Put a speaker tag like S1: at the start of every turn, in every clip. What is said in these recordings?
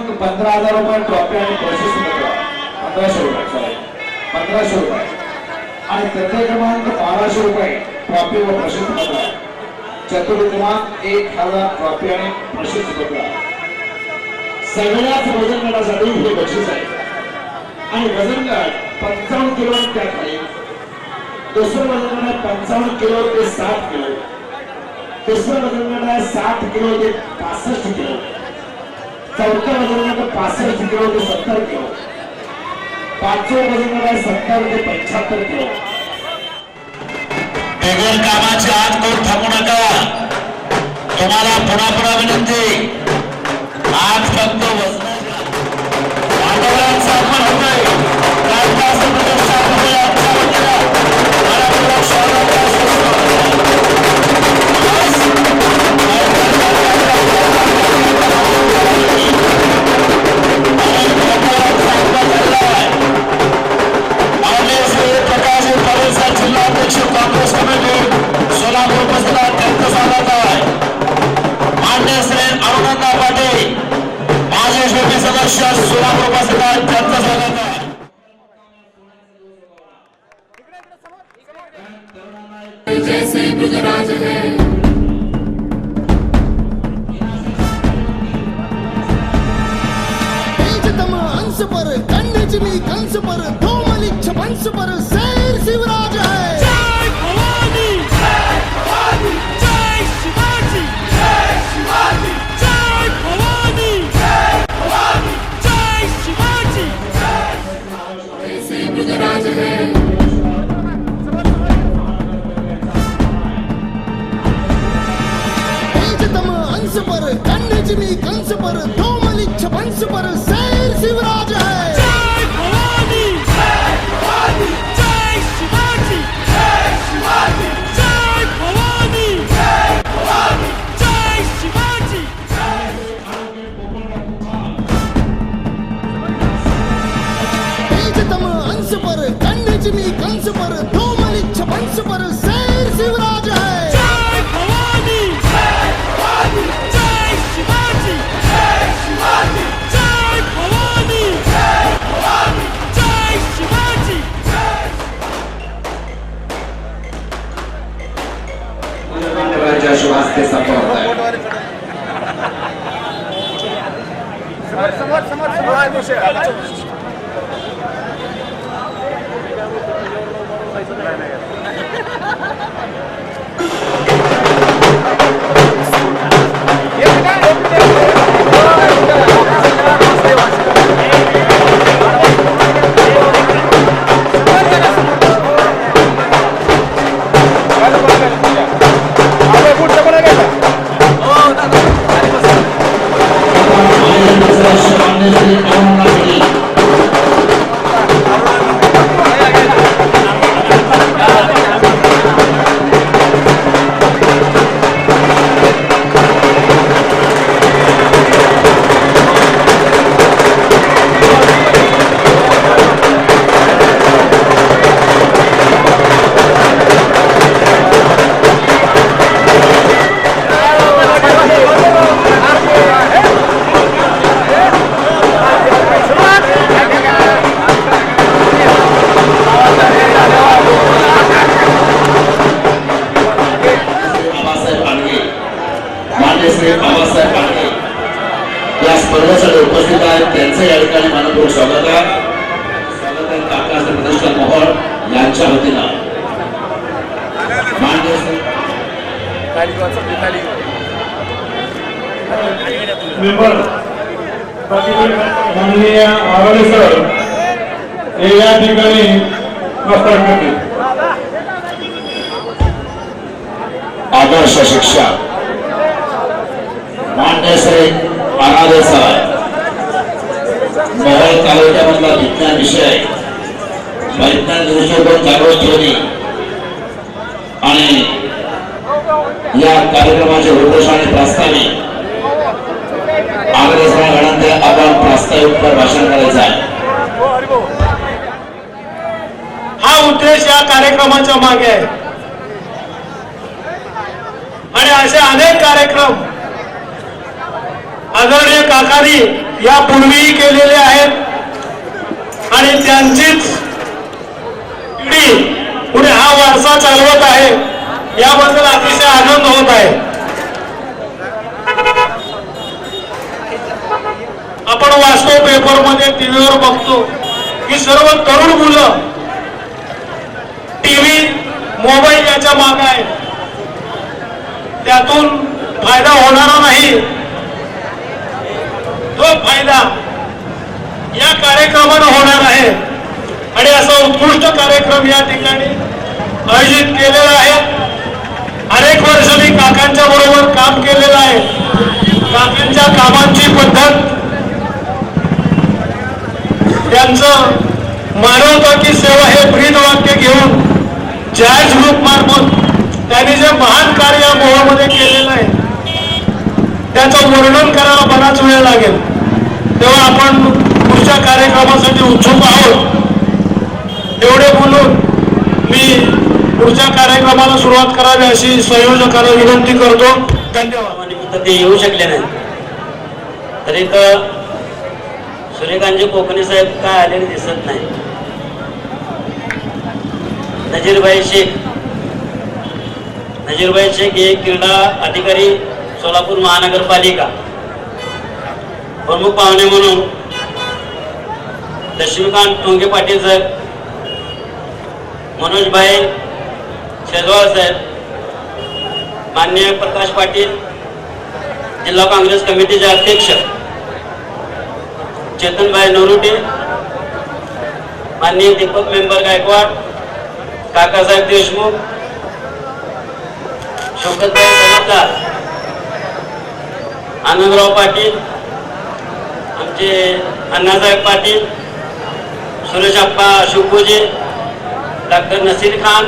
S1: क्रमांक 15,000 रुपये ट्रॉफी आणि बक्षीस पत्र 1500 रुपये सॉरी 1500 रुपये आणि तृतीय क्रमांक 1200 रुपये ट्रॉफी व बक्षीस पत्र चतुर्थ क्रमांक 1000 ट्रॉफी आणि बक्षीस पत्र सगळ्याच वजन गटासाठी हे बक्षीस आहे आणि वजन गट 55 किलो त्या खाली दुसरं वजन गट 55 किलो ते 60 किलो तिसरं वजन गट 60 किलो ते 65 किलो चौथं वजन गट 65 किलो ते 70 किलो पाचवं वजन गट 70 ते 75 किलो
S2: बेगर कामाची आज कोण थांबू नका तुम्हाला पुन्हा पुन्हा विनंती आज फक्त वजनाच्या वातावरणाचा आपण होतोय जिल्हाध्यक्ष काँग्रेस कमिटी सोलापूर उपस्थित त्यांचं स्वागत आहे मान्य श्री अरुणा पाटील माजी समिती सदस्य सोलापूर उपस्थित त्यांचं स्वागत आहे
S3: जैसे गुजरात है अंश पर कन्याचिनी कंस पर धूमलिक छपंस पर शेर शिवराज है जय भवानी जय भवानी जय शिवाजी जय शिवाजी जय भवानी जय भवानी जय शिवाजी जैसे गुजरात है अंश पर कन्याचिनी कंस पर धूमलिक छपंस पर शेर शिवराज है जय भवानी जय भवानी जय शिवाजी जय शिवाजी जय भवानी जय भवानी जय शिवाजी तेजतम अंश पर कन्याचिनी कंस पर धूमलिक छपंस पर शेर शिवराज है जय भवानी जय भवानी जय शिवाजी जय शिवाजी जय भवानी जय भवानी जय शिवाजी
S1: मान्यवरांच्या शुभास्ते संपन्न होत आहे या स्पर्धेसाठी उपस्थित आहेत त्यांचं या ठिकाणी मनपूर्वक स्वागत आहे काकासाहेब प्रतिष्ठान मोहोळ यांच्या वतीनं
S4: माननीय आरोले सर हे या ठिकाणी प्रस्ताव करतील
S2: आदर्श शिक्षा मान्य श्री अनादे सर मोहोळ तालुक्यामधला विज्ञान विषय वैज्ञानिक दृष्टिकोन जागृत ठेवणे आणि या कार्यक्रमाचे उद्देश आणि प्रास्ताविक आग्रह गणांचे आपण प्रास्ताविक पर भाषण करायचं आहे
S5: हा उद्देश या कार्यक्रमाच्या मागे आहे आणि असे अनेक कार्यक्रम आदरणीय काकांनी यापूर्वीही केलेले आहेत आणि त्यांचीच पिढी पुढे हा वारसा चालवत आहे, याबद्दल अतिशय आनंद होत आहे. आपण वाचतो पेपरमध्ये, टीव्हीवर बघतो की सर्व तरुण मुलं टीव्ही, मोबाईल याच्या मागे आहेत. त्यातून फायदा होणारा नाही, तो फायदा या कार्यक्रमानं होणार आहे. आणि असा उत्कृष्ट कार्यक्रम या ठिकाणी आयोजित केलेला आहे. अनेक वर्ष मी काकांच्या बरोबर काम केलेलं आहे. काकांच्या कामांची पद्धत, त्यांचं मानवता की सेवा हे ब्रीद वाक्य घेऊन जायज ग्रुप मार्फत त्यांनी जे महान कार्य या मोहामध्ये केलेलं आहे त्याचं वर्णन करायला बराच वेळ लागेल. तेव्हा आपण पुढच्या कार्यक्रमासाठी उत्सुक आहोत. एवढे बोलून मी पुढच्या कार्यक्रमाला सुरुवात करावी अशी संयोजकाला विनंती करतो. धन्यवाद.
S6: ते येऊ शकले नाही, तरी तर सूर्यकांतजी कोकणे साहेब काय आलेले दिसत नाही. नजीरभाई शेख हे क्रीडा अधिकारी सोलापूर महानगरपालिका, प्रमुख पाहुणे म्हणून लक्ष्मीकांत टोंगे पाटील साहेब, मनोजभाई शेजवाळ साहेब, माननीय प्रकाश पाटील जिल्हा काँग्रेस कमिटीचे अध्यक्ष, चेतनभाई नरोटे, माननीय दीपक मेंबर गायकवाड, काकासाहेब देशमुख, शौकतभाई सलगदार, आनंदराव पाटील, आमचे अण्णासाहेब पाटील, सुरेश आप्पा शिवपूजे, डॉक्टर नसीर खान,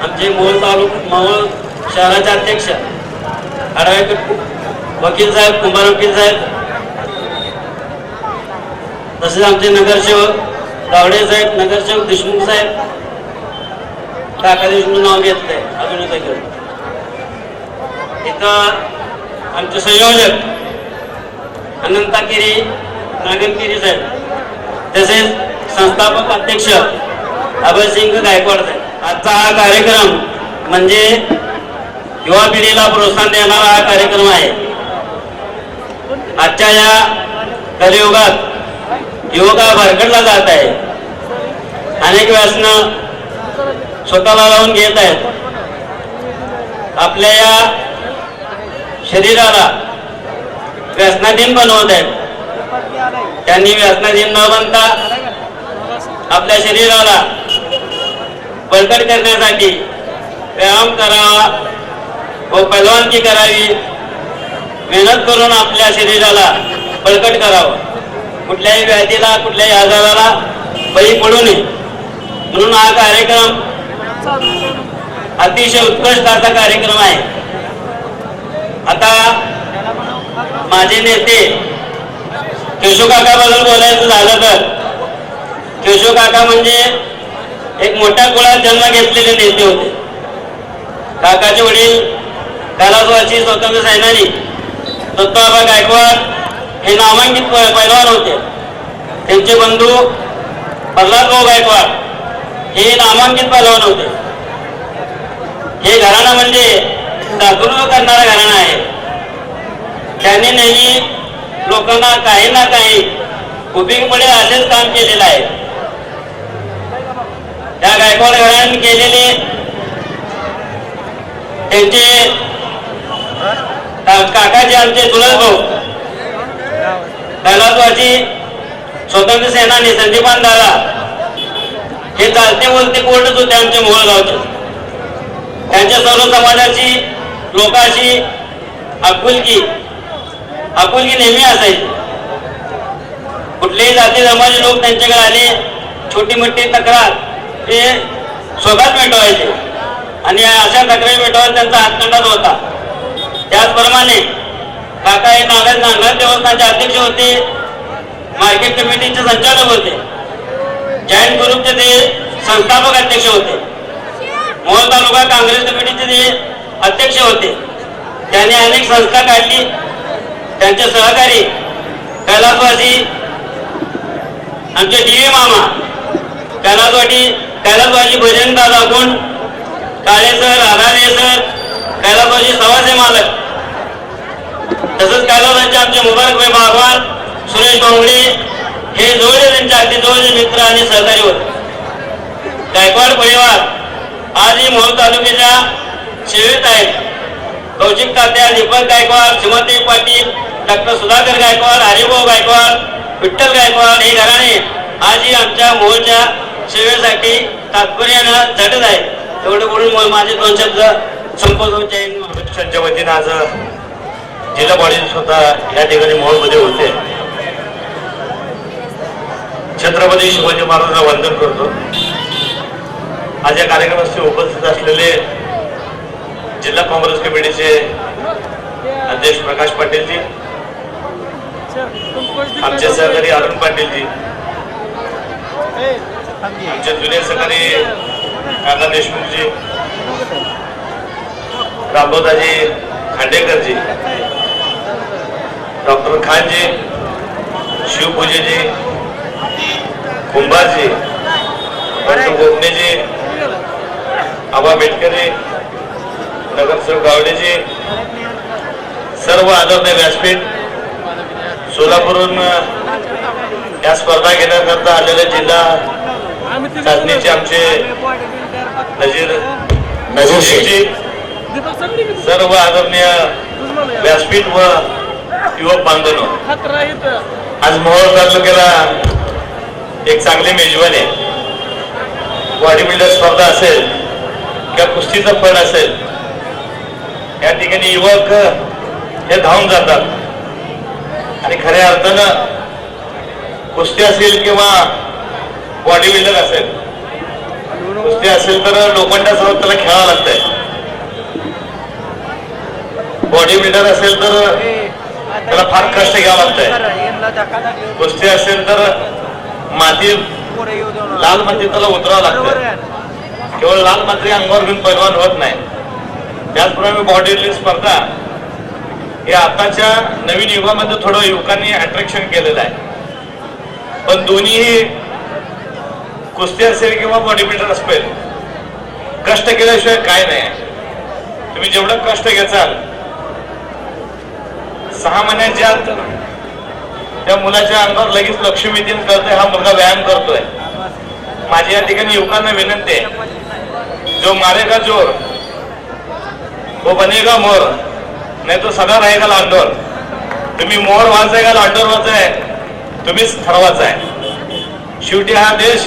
S6: आमचे मोहोळ शहराचे अध्यक्ष ॲडव्होकेट वकील साहेब, कुमार वकील साहेब, तसेच आमचे नगरसेवक गावडे साहेब, नगरसेवक देशमुख साहेब, काका देशमुख नाव घेतलंय अभिनेता. इथं आमचे संयोजक अनंतागिरी नागनगिरी साहेब, तसेच संस्थापक अध्यक्ष अभयसिंग गायकवाड साहेब. आजचा हा कार्यक्रम म्हणजे युवा पिढीला प्रोत्साहन देणारा हा कार्यक्रम आहे. आजच्या या कलियुगात युवका भरकटला जात आहे. अनेक व्यसनं स्वतःला लावून घेत आहेत. आपल्या या शरीराला व्यसनाधीन बनवत आहेत. त्यांनी व्यसनाधीन न बनता आपल्या शरीराला बळकट करण्यासाठी व्यायाम करावा व पैलवानगी करावी, मेहनत करून आपल्या शरीराला बळकट करावं, कुठल्याही व्याधीला कुठल्याही आजाराला बळी पडू नये. म्हणून हा कार्यक्रम अतिशय उत्कृष्ट असा कार्यक्रम आहे. आता माझे नेते केशव काकाबद्दल बोलायचं झालं तर, केशव काका म्हणजे एक मोठ्या कुळात जन्म घेतलेले नेते होते. काकाचे वडील कैलासवासी स्वतंत्र सेनानी दत्ताबा गायकवाड हे नामांकित पैलवान होते. त्यांचे बंधू प्रल्हादभाऊ गायकवाड हे नामांकित पैलवान होते. हे घराणं म्हणजे दातृत्व करणारा घराणं आहे. त्यांनी नेहमी लोकांना काही ना काही उपयोगी पडेल असेच काम केलेलं आहे. त्या गायकवाड घराण्याने केलेले त्यांचे काकाचे आमचे चुलत भाऊ कैलासवासी स्वतंत्र सेनानी संदीपान दादा हे चालते बोलते कोर्टच होते आमच्या मोहोळ गावचे. त्यांच्या सर्व समाजाची लोकांशी आपुलकी नेहमी असायची. कुठलेही जाती धर्माचे लोक त्यांच्याकडे आले, छोटी मोठी तक्रार ते स्वतःच मिटवायचे आणि अशा तक्रारी मिटवायला त्यांचा हातखंडाच होता. त्याचप्रमाणे काका हे नांगर देवस्थानचे अध्यक्ष होते, मार्केट कमिटीचे संचालक होते, जैन ग्रुपचे ते संस्थापक अध्यक्ष होते, मोहोळ तालुका काँग्रेस कमिटीचे ते अध्यक्ष होते. त्यांनी अनेक संस्था काढली. त्यांचे सहकारी कैलासवासी आमचे टीव्ही मामा, कैलासवासी भजन दादा कोण, काळे सर, राधाने सर, कैलासवासी सवासे मालक, तसंच कैलासवासीचे आमचे मुबारक भाई बागवान, सुरेश बांगडे हे जवळचे त्यांचे अगदी जवळचे मित्र आणि सहकारी होते. गायकवाड परिवार आजही मोहोळ तालुक्याच्या सेवेत आहेत. कौशिक तात्या, दीपक गायकवाड, श्रीमती पाटील, डॉक्टर सुधाकर गायकवाड, हरिभाऊ गायकवाड, विठ्ठल गायकवाड हे घराणे आजही आमच्या मोहोळच्या सेवेसाठी तात्पर्यानं झटत आहे. एवढं बोलून माझे 2 शब्द संपोषणच्या
S2: वतीनं आज जिल्हा बॉडी स्वतः या ठिकाणी मोहोळमध्ये होते. छत्रपती शिवाजी महाराजांना वंदन करतो. आज या कार्यक्रमासाठी उपस्थित असलेले जिल्हा काँग्रेस कमिटीचे अध्यक्ष प्रकाश पाटीलजी, आमचे सहकारी अरुण पाटीलजी, आमचे जुने सहकारी काका देशमुखजी, रामभाऊदाजी खांडेकरजी, डॉक्टर खानजी, शिवपूजेजी, कुंभारजी, डॉक्टर गोपनेजी, आबा मेटकरजी, नगरसेवक गावडेजी, सर्व आदरणीय व्यासपीठ, सोलापूरहून या स्पर्धा घेण्याकरता आलेले जिल्हा चाचणीचे आमचे नजीर शेखजी, सर्व आदरणीय व्यासपीठ व युवक बांधवांनो, आज मोहोळ तालुक्याला एक चांगली मेजवानी आहे. बॉडी बिल्डर स्पर्धा असेल किंवा कुस्तीचा फळ असेल, या ठिकाणी युवक हे धावून जातात आणि खऱ्या अर्थानं कुस्ती असेल किंवा बॉडी बिल्डर असेल, कुस्ती असेल तर लोखंडासोबत त्याला खेळावं लागतंय, बॉडी बिल्डर असेल तर त्याला फार कष्ट घ्यावं लागतंय, कुस्ती असेल तर माती लाल माती त्याला उतरावं लागतं. केवळ लाल माती अंगावर घेऊन पैलवान होत नाही. त्याचप्रमाणे बॉडी बिल्डिंग स्पर्धा हे आताच्या नवीन युगामध्ये थोडं युवकांनी अट्रॅक्शन केलेलं आहे. पण दोन्ही कुस्ती असेल किंवा बॉडी बिल्डर असेल, कष्ट केल्याशिवाय काय नाही. तुम्ही जेवढं कष्ट घ्याल 6 महिन्याच्या आत त्या मुलाच्या अंगावर लगेच लक्ष्मी येतील, कळतंय हा मुलगा व्यायाम करतोय. माझी या ठिकाणी युवकांना विनंती आहे, जो मारेगा जोर वो बनेगा मोर, नाही तो सदा रहेगा लांडोर. तुम्ही मोर वाचाय का लांडोर वाचाय तुम्हीच ठरवायचा आहे. शेवटी हा देश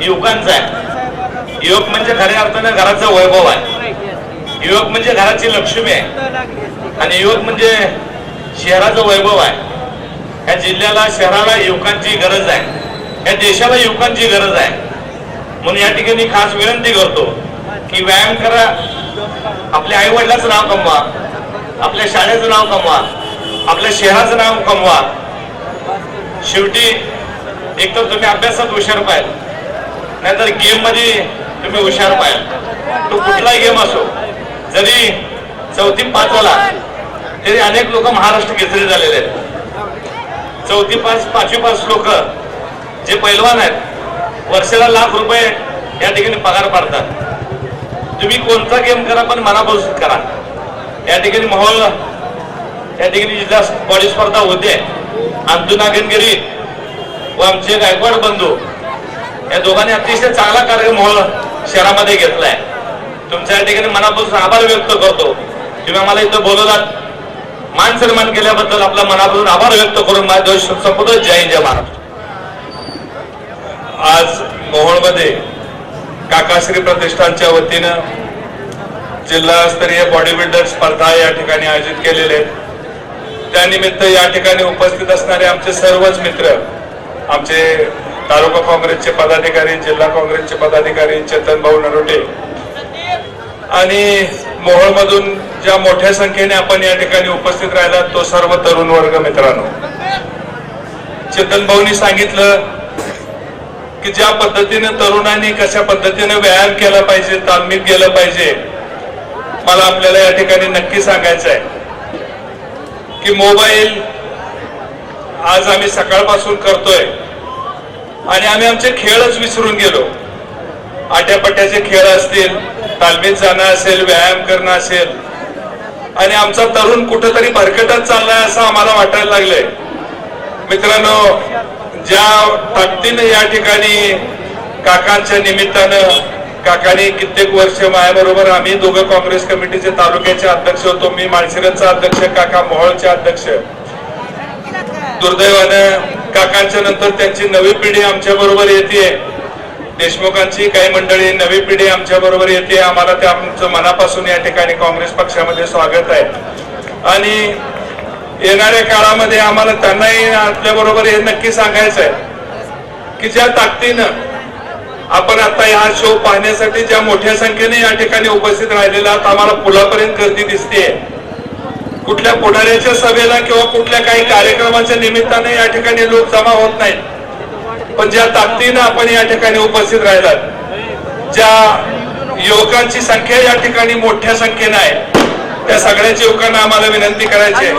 S2: युवकांचा आहे. युवक म्हणजे खऱ्या अर्थाने घराचा वैभव आहे. युवक म्हणजे घराची लक्ष्मी आहे आणि युवक म्हणजे शहराचं वैभव आहे. या जिल्ह्याला, शहराला युवकांची गरज आहे. या देशाला युवकांची गरज आहे. म्हणून या ठिकाणी खास विनंती करतो की व्यायाम करा, आपल्या आई वडिलांचं नाव कमवा, आपल्या शाळेचं नाव कमवा, आपल्या शहराचं नाव कमवा. शेवटी एकतर तुम्ही अभ्यासात हुशार पाहिजे, नाहीतर गेम मध्ये तुम्ही हुशार पाहिजे. तो कुठलाही गेम असो, जरी 4थी 5ला तरी अनेक लोक महाराष्ट्र केसरी झालेले आहेत. 4थी 5वी पास लोक जे पैलवान आहेत वर्षाला लाख रुपये या ठिकाणी पगार पाडतात. तुम्ही कोणता गेम करा पण मनापासून करा. या ठिकाणी मोहोळ या ठिकाणी जिल्हा बॉडी स्पर्धा होते. अंतू नागनगिरी व आमचे गायकवाड बंधू या दोघांनी अतिशय चांगला कार्यक्रम मोहोळ शहरामध्ये घेतलाय. तुमच्या या ठिकाणी मनापासून आभार व्यक्त करतो. तुम्ही आम्हाला इथं बोलवलात, मान सन्मान केल्याबद्दल आपला मनापासून आभार व्यक्त करून माझ्या देश संपूर्ण जय हिंद जय महाराष्ट्र.
S4: आज मोहोळमध्ये काकाश्री प्रतिष्ठानच्या वतीनं जिल्हास्तरीय बॉडी बिल्डर स्पर्धा या ठिकाणी आयोजित केलेले आहेत. त्यानिमित्त या ठिकाणी उपस्थित असणारे आमचे सर्वच मित्र, आमचे तालुका काँग्रेसचे पदाधिकारी, जिल्हा काँग्रेसचे पदाधिकारी चेतन भाऊ नरोटे आणि मोहोळमधून ज्या मोठ्या संख्येने आपण या ठिकाणी उपस्थित राहिला तो सर्व तरुण वर्ग मित्रांनो, चेतन भाऊंनी सांगितलं की ज्या पद्धतीने तरुणांनी कशा पद्धतीने व्यायाम केला पाहिजे, तालमीत गेलं पाहिजे, मला आपल्याला या ठिकाणी नक्की सांगायचं आहे की मोबाईल आज आम्ही सकाळपासून करतोय आणि आम्ही आमचे खेळच विसरून गेलो. आट्यापट्ट्याचे खेळ असतील, तालमीत जाणं असेल, व्यायाम करणं असेल आणि आमचा तरुण कुठंतरी भरकटत चाललाय असं आम्हाला वाटायला लागलंय. मित्रांनो, ज्या ताकदीने या ठिकाणी काकांच्या निमित्तानं, काकांनी कित्येक वर्ष माझ्याबरोबर, आम्ही दोघं काँग्रेस कमिटीचे तालुक्याचे अध्यक्ष होतो. मी माळशिरसचा अध्यक्ष, काका मोहोळचे अध्यक्ष. दुर्दैवानं काकांच्या नंतर त्यांची नवी पिढी आमच्या बरोबर येते. देशमुखांची काही मंडळी, नवी पिढी आमच्या बरोबर येते. आम्हाला त्या आमचं मनापासून या ठिकाणी काँग्रेस पक्षामध्ये स्वागत आहे आणि येणाऱ्या काळामध्ये आम्हाला त्यांनाही आपल्या बरोबर हे नक्की सांगायचं आहे की ज्या ताकदीनं आपण आता हा शो पाहण्यासाठी ज्या मोठ्या संख्येने या ठिकाणी उपस्थित राहिलेला आहात, आम्हाला पुलापर्यंत गर्दी दिसते. कुठल्या पुढाऱ्याच्या सभेला किंवा कुठल्या काही कार्यक्रमाच्या निमित्ताने या ठिकाणी लोक जमा होत नाहीत, पण ज्या ताकदीनं आपण या ठिकाणी उपस्थित राहिलात, ज्या युवकांची संख्या या ठिकाणी मोठ्या संख्येनं आहे, त्या सगळ्याच युवकांना आम्हाला विनंती करायची आहे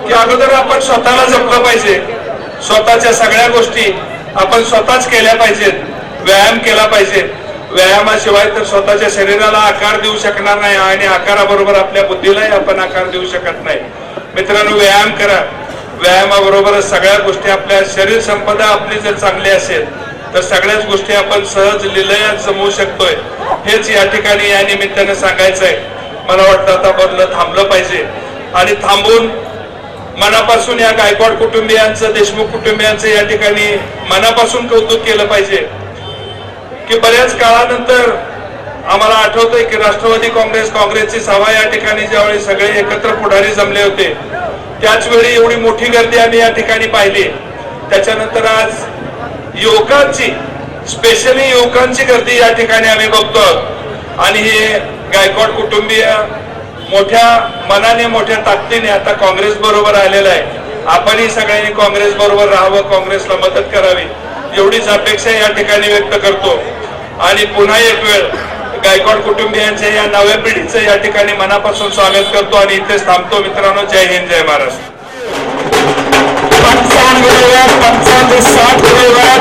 S4: की अगोदर आपण स्वतःला जपलं पाहिजे. स्वतःच्या सगळ्या गोष्टी आपण स्वतःच केल्या पाहिजेत. व्यायाम केला पाहिजे. व्यायामाशिवाय तर स्वतःच्या शरीराला आकार देऊ शकणार नाही आणि आकाराबरोबर आपल्या बुद्धीलाही आपण आकार देऊ शकत नाही. मित्रांनो, व्यायाम करा. व्यायामाबरोबरच सगळ्या गोष्टी, आपल्या शरीर संपदा आपली जर चांगली असेल तर सगळ्याच गोष्टी आपण सहज लिलयात जमवू शकतोय. हेच या ठिकाणी या निमित्तानं सांगायचंय. मला वाटतं आता बदलं थांबलं पाहिजे आणि थांबून मनापासून या गायकवाड कुटुंबियांचं, देशमुख कुटुंबियांचं या ठिकाणी मनापासून कौतुक केलं पाहिजे की बऱ्याच काळानंतर आम्हाला आठवतंय की राष्ट्रवादी काँग्रेसची सभा या ठिकाणी ज्यावेळी सगळे एकत्र पुढारी जमले होते, त्याच वेळी एवढी मोठी गर्दी आम्ही या ठिकाणी पाहिली. त्याच्यानंतर आज युवकांची, स्पेशली युवकांची गर्दी या ठिकाणी आम्ही बघतो आणि हे गायकवाड कुटुंबीय मोठ्या मनाने, मोठ्या ताकदीने आता काँग्रेस बरोबर आलेला आहे. आपणही सगळ्यांनी काँग्रेस बरोबर राहावं, काँग्रेसला मदत करावी एवढीच अपेक्षा या ठिकाणी व्यक्त करतो आणि पुन्हा एक वेळ गायकवाड कुटुंबियांच्या या नव्या पिढीचं या ठिकाणी मनापासून स्वागत करतो आणि इथेच थांबतो. मित्रांनो, जय हिंद, जय महाराष्ट्र.
S2: 55 किलोवॅट, 55 ते 60 किलोवॅट,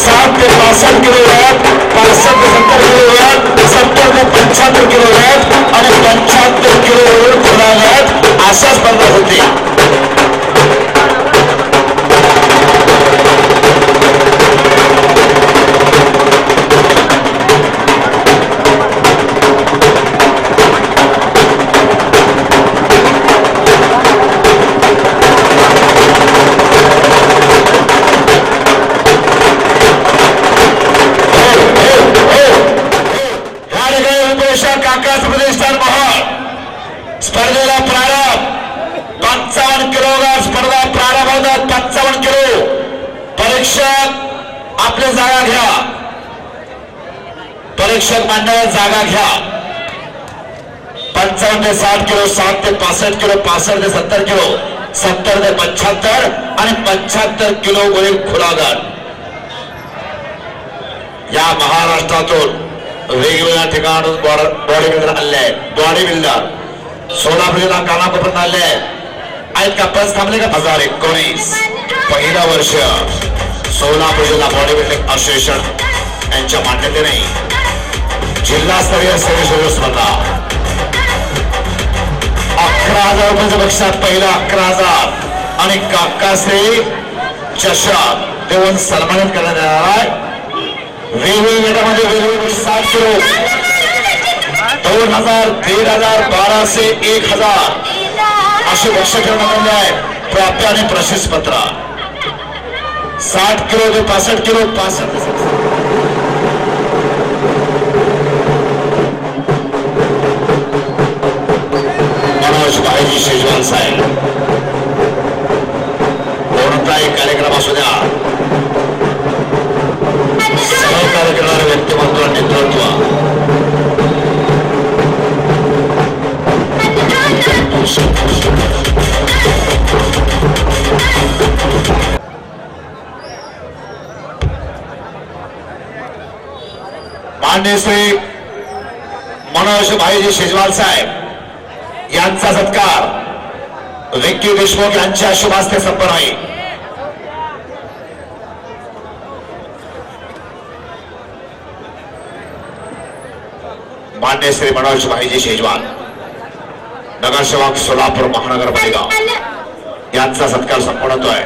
S2: 60 ते 65 किलोवॅट, 65 ते 70 किलोवॅट, 70 ते 75 किलोवॅट आणि 75 किलोवॅट खुलावॅट अशा स्पर्धा होती. काकाच प्रतिष्ठान मोहोळ स्पर्धेला प्रारंभ. 55 किलो स्पर्धा प्रारंभ होतात. 55 किलो. परीक्षक आपली जागा घ्या. परीक्षक मांडव जागा घ्या. 55 ते 60 किलो, 60 ते 65 किलो, 65 ते 70 किलो, 70 ते 75 आणि 75 किलो वरील खुला गट. या महाराष्ट्रातून वेगवेगळ्या ठिकाणून बॉडी बिल्डर आले आहेत. बॉडी बिल्डर सोलापूरला कानाकोपऱ्यात आले आहेत का? पण थांबले का? 2019 पहिला वर्ष सोलापूर जिल्हा बॉडी बिल्डिंग असोसिएशन यांच्या मान्यतेने जिल्हास्तरीय सेवेश्वर स्पर्धा 11,000 रुपयाच्या बक्षिसात पहिला 11,000 आणि काकाश्री चषक देऊन सन्मानित करण्यात येणार आहे. वेगवेगळ्या गटामध्ये वेगवेगळे 60 किलो, 2,000, 1,500, 1,200, 1,000 असे बक्षीस ठेवण्यात आले आहे. प्राप्य आणि प्रशस्ती पत्र. 60 किलो ते 65 किलो, 65 ते 70. मनोज भाईजी शेजवाल साहेब, कोणताही कार्यक्रम असू द्या, सहकार्य करणारे व्यक्तिमत्व, नेतृत्व. माननीय श्री मनोज भाईजी शेजवाल साहेब यांचा सत्कार विक्की देशमुख यांच्या शुभ हस्ते संपन्न आहे. मान्य श्री मनोज भाईजी शेजवान नगरसेवक सोलापूर महानगरपालिका यांचा सत्कार संपन्न होतोय.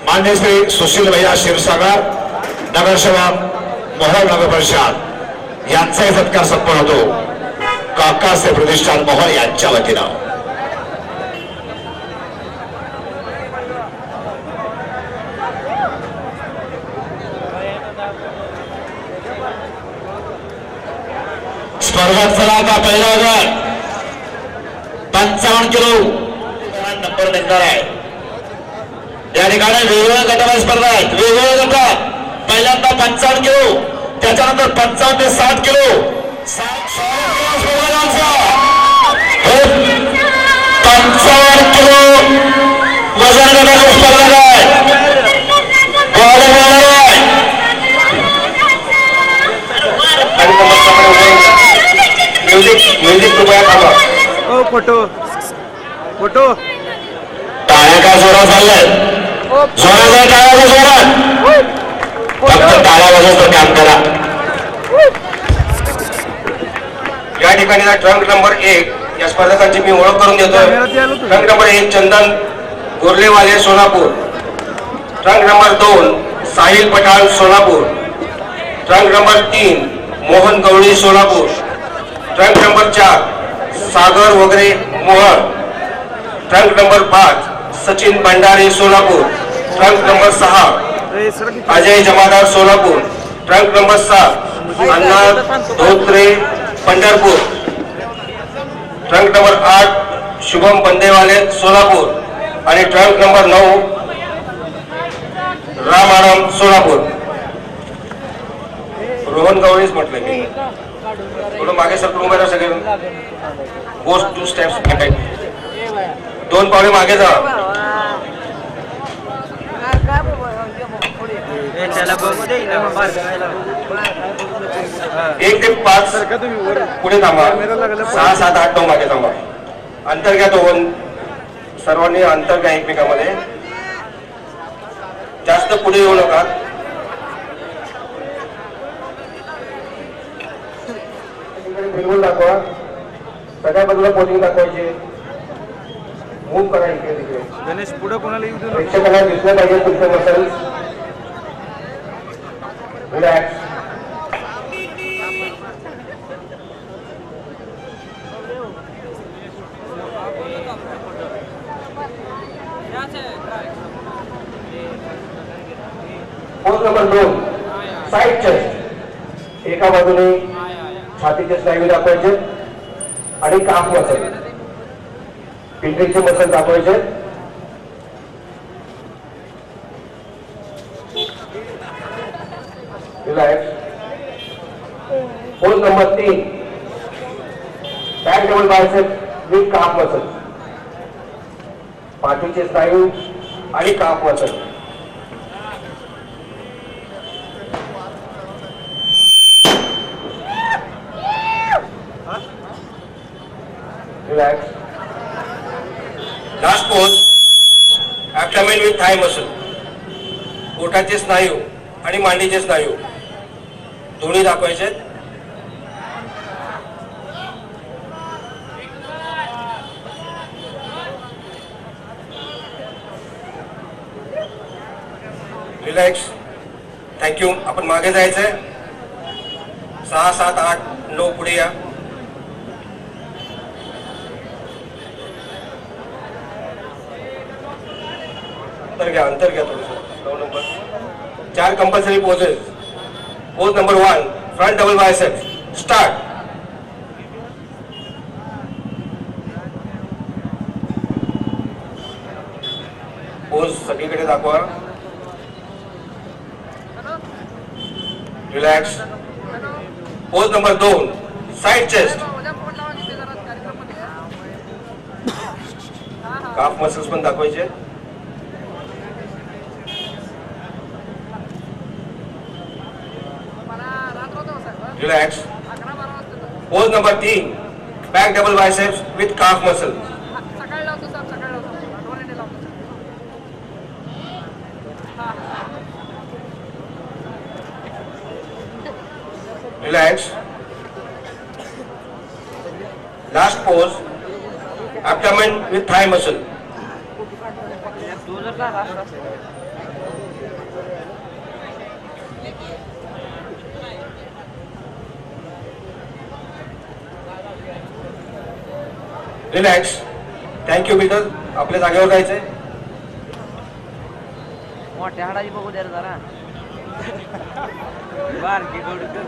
S2: मान्य श्री सुशील भैया क्षीरसागर नगरसेवक मोहोळ नगर परिषद यांचाही सत्कार संपन्न होतो काकासे प्रतिष्ठान मोहोळ यांच्या वतीनं. स्पर्धक चला का पहिला गट 55 किलो नंबर निघणार आहे. या ठिकाणी वेगवेगळ्या गटामध्ये स्पर्धा आहेत. वेगवेगळ्या गटात पहिल्यांदा 55 किलो, त्याच्यानंतर 55 ते 60 किलो, 55 किलो वजन गटाची स्पर्धा आहे. म्युझिक कृपया थांबा.
S3: फोटो
S2: टाळ्या काय जोरात चाललाय, जोरात टाळ्या जोरात, फक्त टाळ्या वाजवतो काम करा.
S7: या ठिकाणी ट्रंक नंबर 1 या स्पर्धकांची मी ओळख करून देतो. Trunk number 1 Chandan Gorlewale Solapur. Trunk number 2 Sahil Pathan Solapur. Trunk number 3 Mohan Gawali Solapur. Trunk number 4 Sagar वगैरे Mohol. Trunk number 5 Sachin Bhandari Solapur. Trunk number 6 Ajay Jamadar Solapur. Trunk number 7 Anna Dhotre Pandharpur. Trunk number 8 Shubham Bandewale Solapur. आणि ट्रंक नंबर 9 रामाराम सोलापूर. रोहन गवळीच म्हटलं मी. थोडं मागे सर उभे राहा सगळे. गोस्ट 2 स्टेप्स 2 पावले मागे जा. 1 ते 5 पुढे थांबा. 6, 7, 8, 9 मागे थांबा. अंतर घ्या. 2 सर्वांनी अंतर घ्या एकमेकांमध्ये. जास्त पुढे येऊ नका. बिलकुल दाखवा. सगळ्या बाजूला पोलिंग दाखवायची. मूव्ह करा इकडे तिकडे.
S3: गणेश पुढे कोणाला येऊ देऊ नका.
S7: प्रेक्षकांना दिसलं पाहिजे तुमचं muscles. Relax. Pose number 2 side chest. एका बाजूने छातीचे स्नायू दाखवायचे आणि काफ मसल पिंडीचे मसल दाखवायचे. Relax. Pose number 3 back double bicep with calf muscle. पाठीचे स्नायू आणि calf muscle. Relax. Last pose abdomen with thigh muscle. पोटाचे स्नायू आणि मांडीचे स्नायू दोन्ही दाखवायचे. रिलॅक्स. थँक्यू. आपण मागे जायचंय. 6, 7, 8, 9 पुढे या. अंतर घ्या थोडंसं. 9 number 4 compulsory poses. Pose number 1 front double biceps. Start. Pose सगळीकडे दाखवा. Relax. Pose number 2 side chest. Calf muscles पण दाखवायचे. Relax. Pose number 3 back double biceps with calf muscle. Relax. Last pose. Abdomen with thigh muscle. Relax. Thank you, Peter. आपल्या जागेवर जायचंय.
S8: मोठ्या हाडाची बघू द्या रे जरा बारकी गोडी कर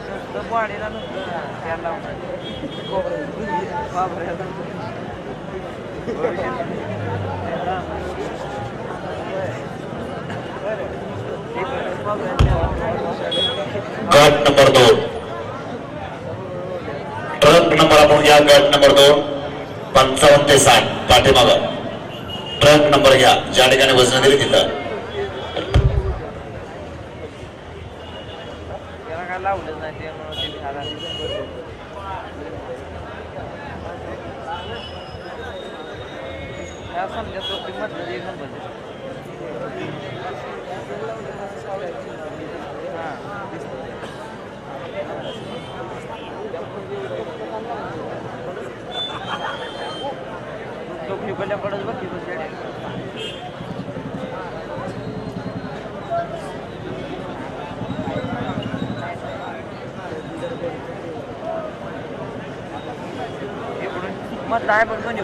S8: नुसतं बॉडीला नुसतं त्याला लावणार बापरे.
S2: गट नंबर 2 ट्रक नंबर आपण घ्या. गट नंबर 2 55 ते 60 पाठीमाग ट्रक नंबर घ्या. ज्या ठिकाणी वजन दिली तिथं
S8: त्याला काय लावलं नाही त्यामुळे ते झाला. ह्या समजा तो किंमत एक नंबर. पडत बघ मग काय बघ म्हणजे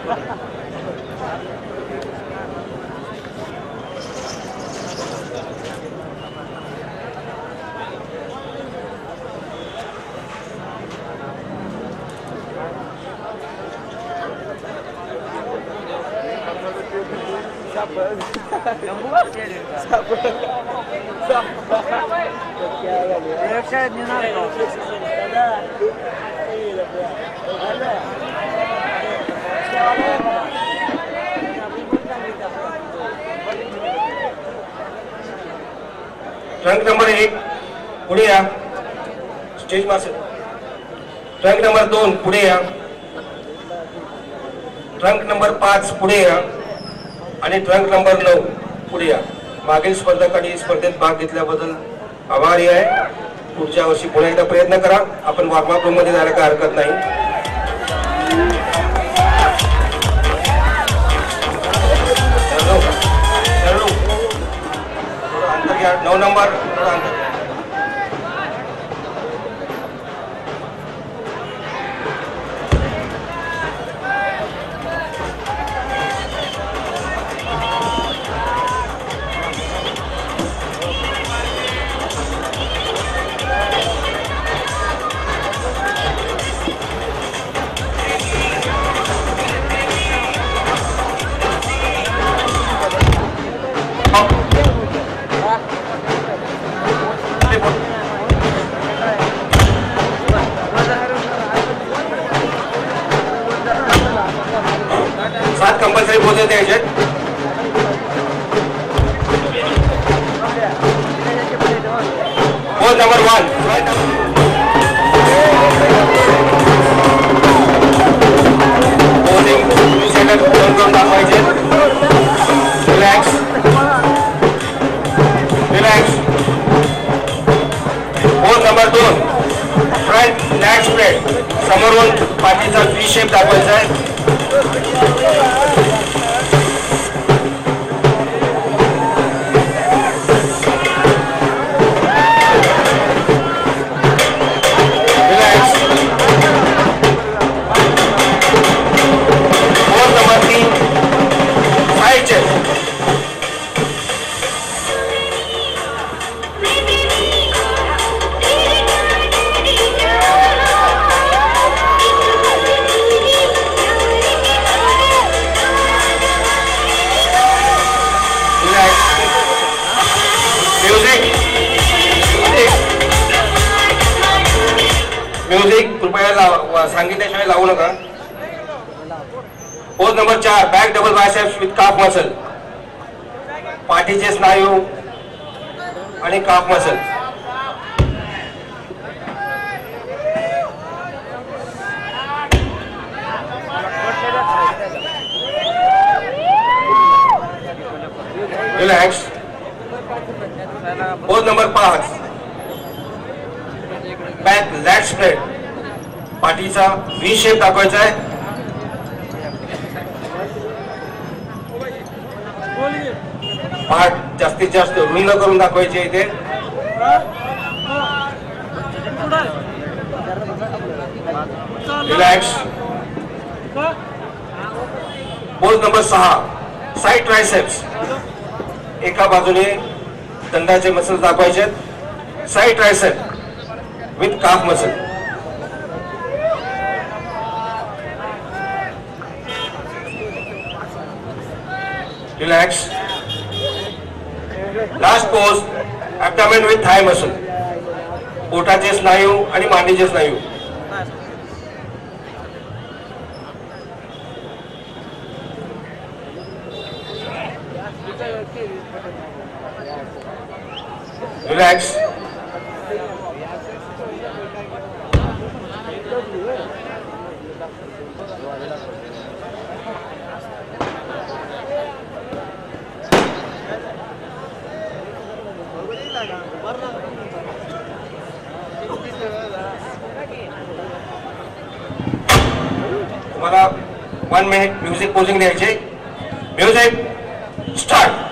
S7: ट्रंक नंबर 1 पुढे या. Stage master. ट्रंक नंबर 2 पुढे या. ट्रंक नंबर 5 पुढे या आणि ट्रंक नंबर 9 पुढे या. मागील स्पर्धकांनी स्पर्धेत भाग घेतल्याबद्दल आभारी आहे. पुढच्या वर्षी पुन्हा एकदा प्रयत्न करा. आपण वॉर्मअप रूम मध्ये जायला काय हरकत नाही. अंतर घ्या. 9 नंबर थोडं अंतर घ्या. सात कंपल्सरी पोहोचले द्यायचे. पोज नंबर 1 पोजिंग 2 सेकंड करून दाखवायचे. Relax relax. Pose number 2 front lag spread. समोरून पाठीचा व्ही शेप दाखवायचा आहे. म्युझिक कृपया सांगितल्याशिवाय लावू नका. Pose number 4 back double biceps with calf muscle. पाठीचे स्नायू आणि calf muscle. Relax. Pose number 5 back lat spread, पाठीचा व्ही शेप दाखवायचा आहे. पाठ जास्तीत जास्त रुंद करून दाखवायची आहे इथे. Relax. Pose number 6 side triceps. एका बाजूने दंडाचे मसल दाखवायचे. Side tricep with calf muscle. Relax. Last pose abdomen with thigh muscle. पोटाचे स्नायू आणि मांडीचे स्नायू. रिलॅक्स. तुम्हाला 1 मिनिट म्युझिक पोजिंग द्यायचे. Music start.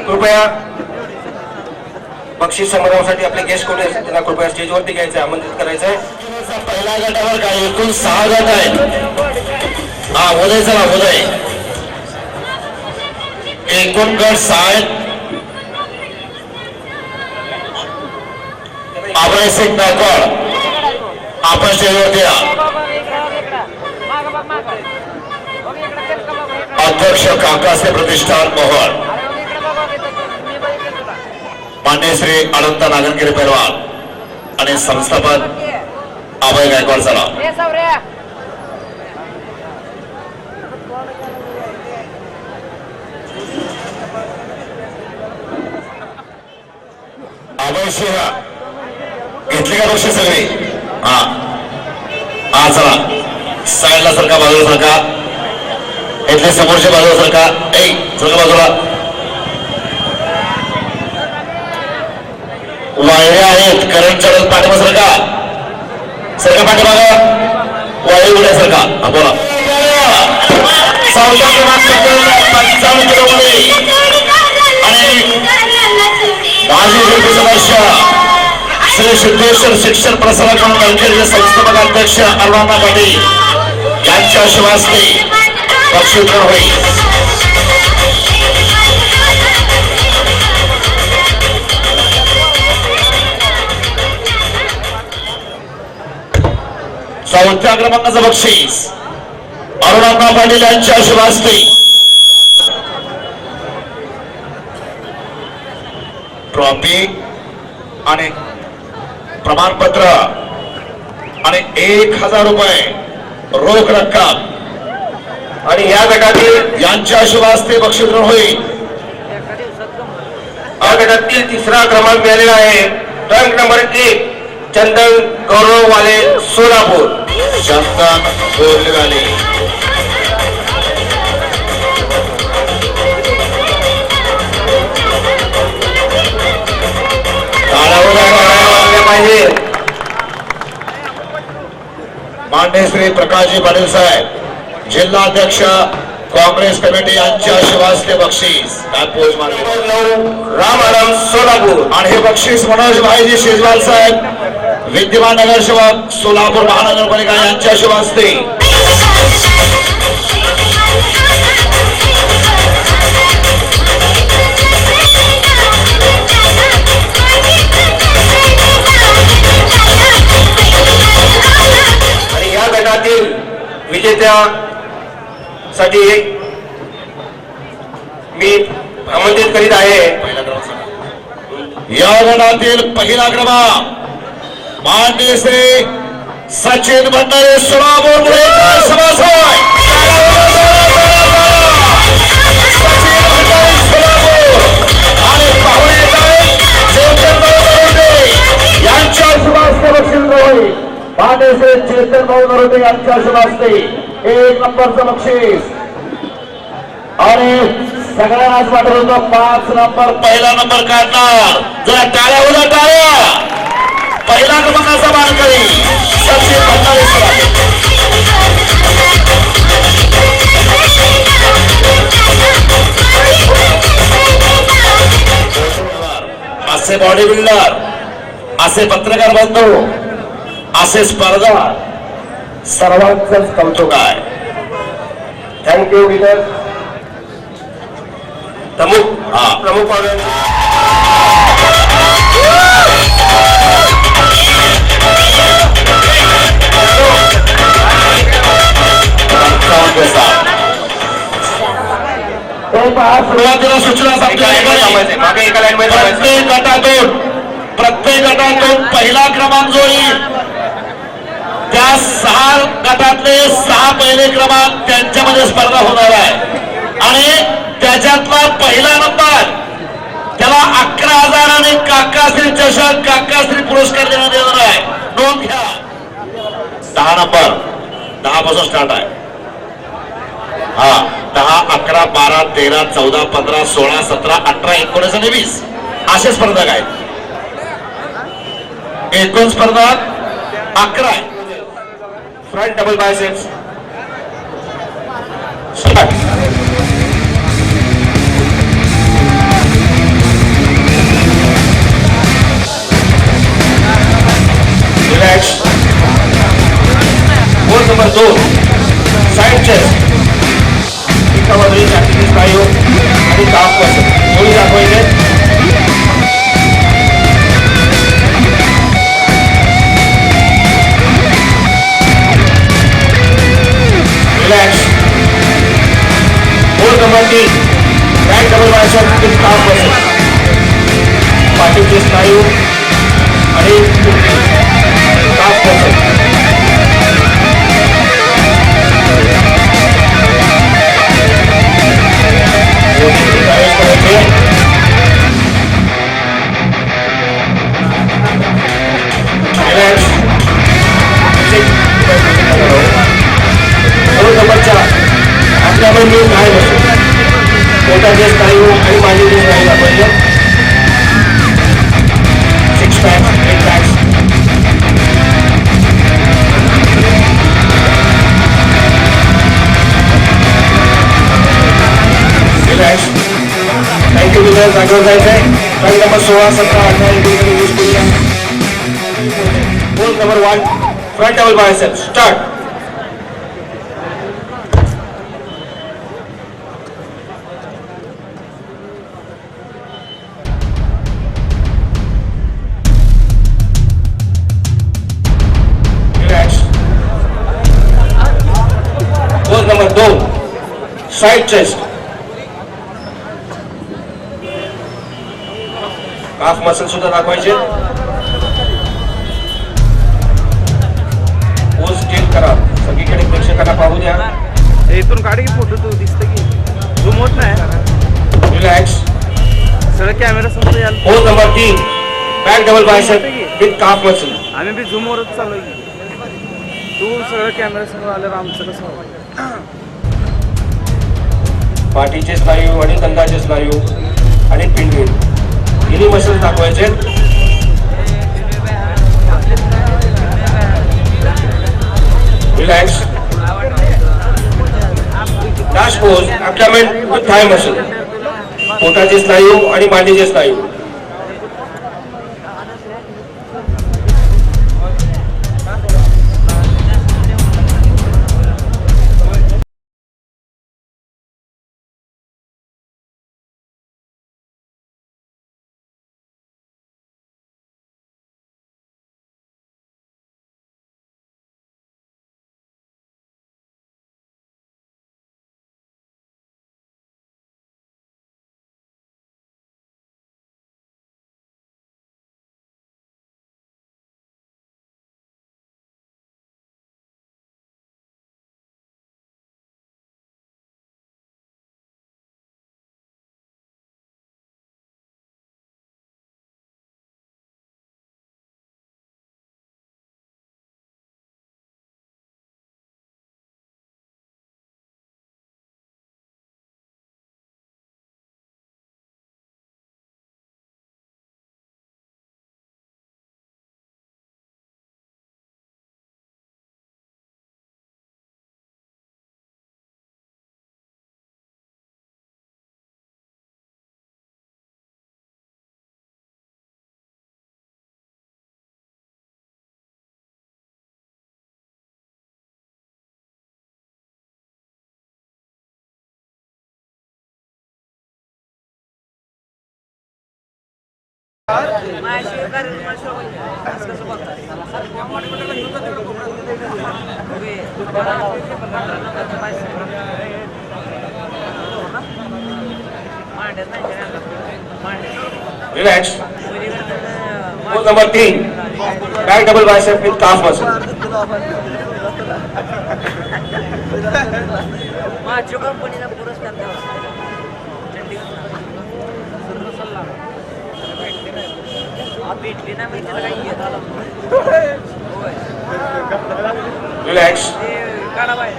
S7: कृपया बक्षीस समारंभासाठी आपले गेस्ट कोणी असेल त्यांना कृपया स्टेजवरती घ्यायचं, आमंत्रित करायचंय.
S2: पहिल्या गटावर काय एकूण 6 गट आहेत. हा उदय चला उदय. एकूण गट 6 आहेत. आपण सिंग नायकवाड आपण स्टेजवरती या. अध्यक्ष काकासे प्रतिष्ठान मोहन, मान्य श्री अनंत नागनगिरी पैलवान आणि संस्थापक अभय गायकवाड चला. अभय सिंह घेतली का बक्षीस सगळी? हा हा चला. साईडला सरका, बाजूला सरका. इथले समोरच्या बाजूला सरका. सरका बाजूला. वायऱ्या आहेत, करंट चढत पाठीमाग सरका. सरका पाठीमाग. वायरी उड्या सरका. बोला. 55 किलो मध्ये आणि माजी शिल्पी सदस्य श्री सिद्धेश्वर शिक्षण प्रसारक मंडळाचे संस्थापक अध्यक्ष अरुणा पाटील यांच्या शुभास्ते बक्षीस वितरण होईल. चौथ्या क्रमांकाचं बक्षीस अरुणा पाटील यांच्या शुभास्ते ट्रॉफी आणि प्रमाणपत्र आणि 1000 रुपये रोख रक्कम
S7: आणि या गटातील
S2: यांच्या शुभास्ते बक्षीस वितरण होईल.
S7: या गटातील 3रा क्रमांक मिळालेला आहे. रँक नंबर 1 चंदन गौरववाले सोलापूर.
S2: चंदन गोरलेवाले.
S7: पाहिजे.
S2: मान्य श्री प्रकाशजी पाटील साहेब जिल्हाध्यक्ष काँग्रेस कमिटी यांच्या शिवासते बक्षीस काय पोच मारले
S7: राम आराम सोलापूर.
S2: आणि हे बक्षीस मनोज भाईजी शेजवाल साहेब विद्यमान नगरसेवक सोलापूर महानगरपालिका यांच्या शिवासते.
S7: आणि या गटातील विजेत्या साठी मी आमंत्रित करीत आहे.
S2: या गटातील पहिला क्रमांक माननीय श्री सचिन भंडारे सोलापूर सभासद. सचिन भंडारे सोलापूर आणि पाहुणे येत आहेत चेतन भाऊ नरोटे यांच्या शुभास्ते बक्षीस होईल. माननीय श्री चेतन भाऊ नरोटे यांच्या शुभास्ते 1 नंबरचं बक्षीस. आणि सगळ्यांनाच वाटत होतं 5 नंबर पहिला नंबर काढणार. जरा टाळ्या उद्या टाळ्या. पहिला क्रमांकाचा मानकरी सचिन भंडारे सोलापूर. असे बॉडी बिल्डर, असे पत्रकार बंधू, असे स्पर्धा सर्वांचंच कौतुक आहे.
S7: Thank you winner. प्रमुख पाहुणे
S2: सुरुवातीला सूचना
S7: मागे एका लाईन मध्ये
S2: प्रत्येक गटातून पहिला क्रमांक जो येईल त्या 6 गटातले 6 पहिले क्रमांक त्यांच्यामध्ये स्पर्धा होणार आहे. आणि त्याच्यातला पहिला नंबर त्याला 11,000 आणि काकाश्री चषक काकाश्री पुरस्कार देण्यात येणार आहे. नोंद घ्या. 10 नंबर 10 पासून स्टार्ट आहे. हा 10, 11, 12, 13, 14, 15, 16, 17, 18, 19 आणि 20 असे स्पर्धक आहेत. एकूण स्पर्धक 11 आहे.
S7: Front double biceps. Relax. Pose number 2 side chest. एकामध्ये छातीची स्नायू आणि काफ मसल दोन्ही दाखवायचे. Relax. Pose number 3 back double biceps with calf muscle. पाठीचे स्नायू आणि काफ मसल. आपल्याकडे मी काय बसतो पोटाचे स्नायू आणि मांडीचे स्नायू दाखवायचे. 6 packs 8 packs. Relax. Thank you winner. जागेवर जायचं आहे. ट्रॅक नंबर 16, 17, 18, 19 आणि 20 पुढच्या. Pose number 1 front double biceps. Start. Number 2 side chest. Calf muscle सुद्धा दाखवायचे. पोज स्टेट करा. सगळीकडे प्रेक्षकांना पाहू द्या.
S8: इथून काढ की फोटो तू दिसतं की झूम होत नाही.
S7: रिलॅक्स.
S8: सरळ कॅमेरा समोर याल.
S7: Pose number 3 back double bicep with calf muscle.
S8: आम्ही बी झूम वरच चालू आहे. तू सरळ कॅमेरा समोर आल्यावर आमचं कसं होतं.
S7: पाठीचे स्नायू आणि कंधाचे स्नायू आणि पिंडी तिन्ही मसल दाखवायचे. Relax. Dash pose abdomen with thigh muscle. पोटाचे स्नायू आणि मांडीचे स्नायू. Relax. Pose number 3. Back double bicep with calf muscle.
S8: माझ्या कंपनीला पुरस्कार द्यावा. भेटली ना मी त्याला काही घेत आला.
S7: Relax.
S8: काढा बाहेर.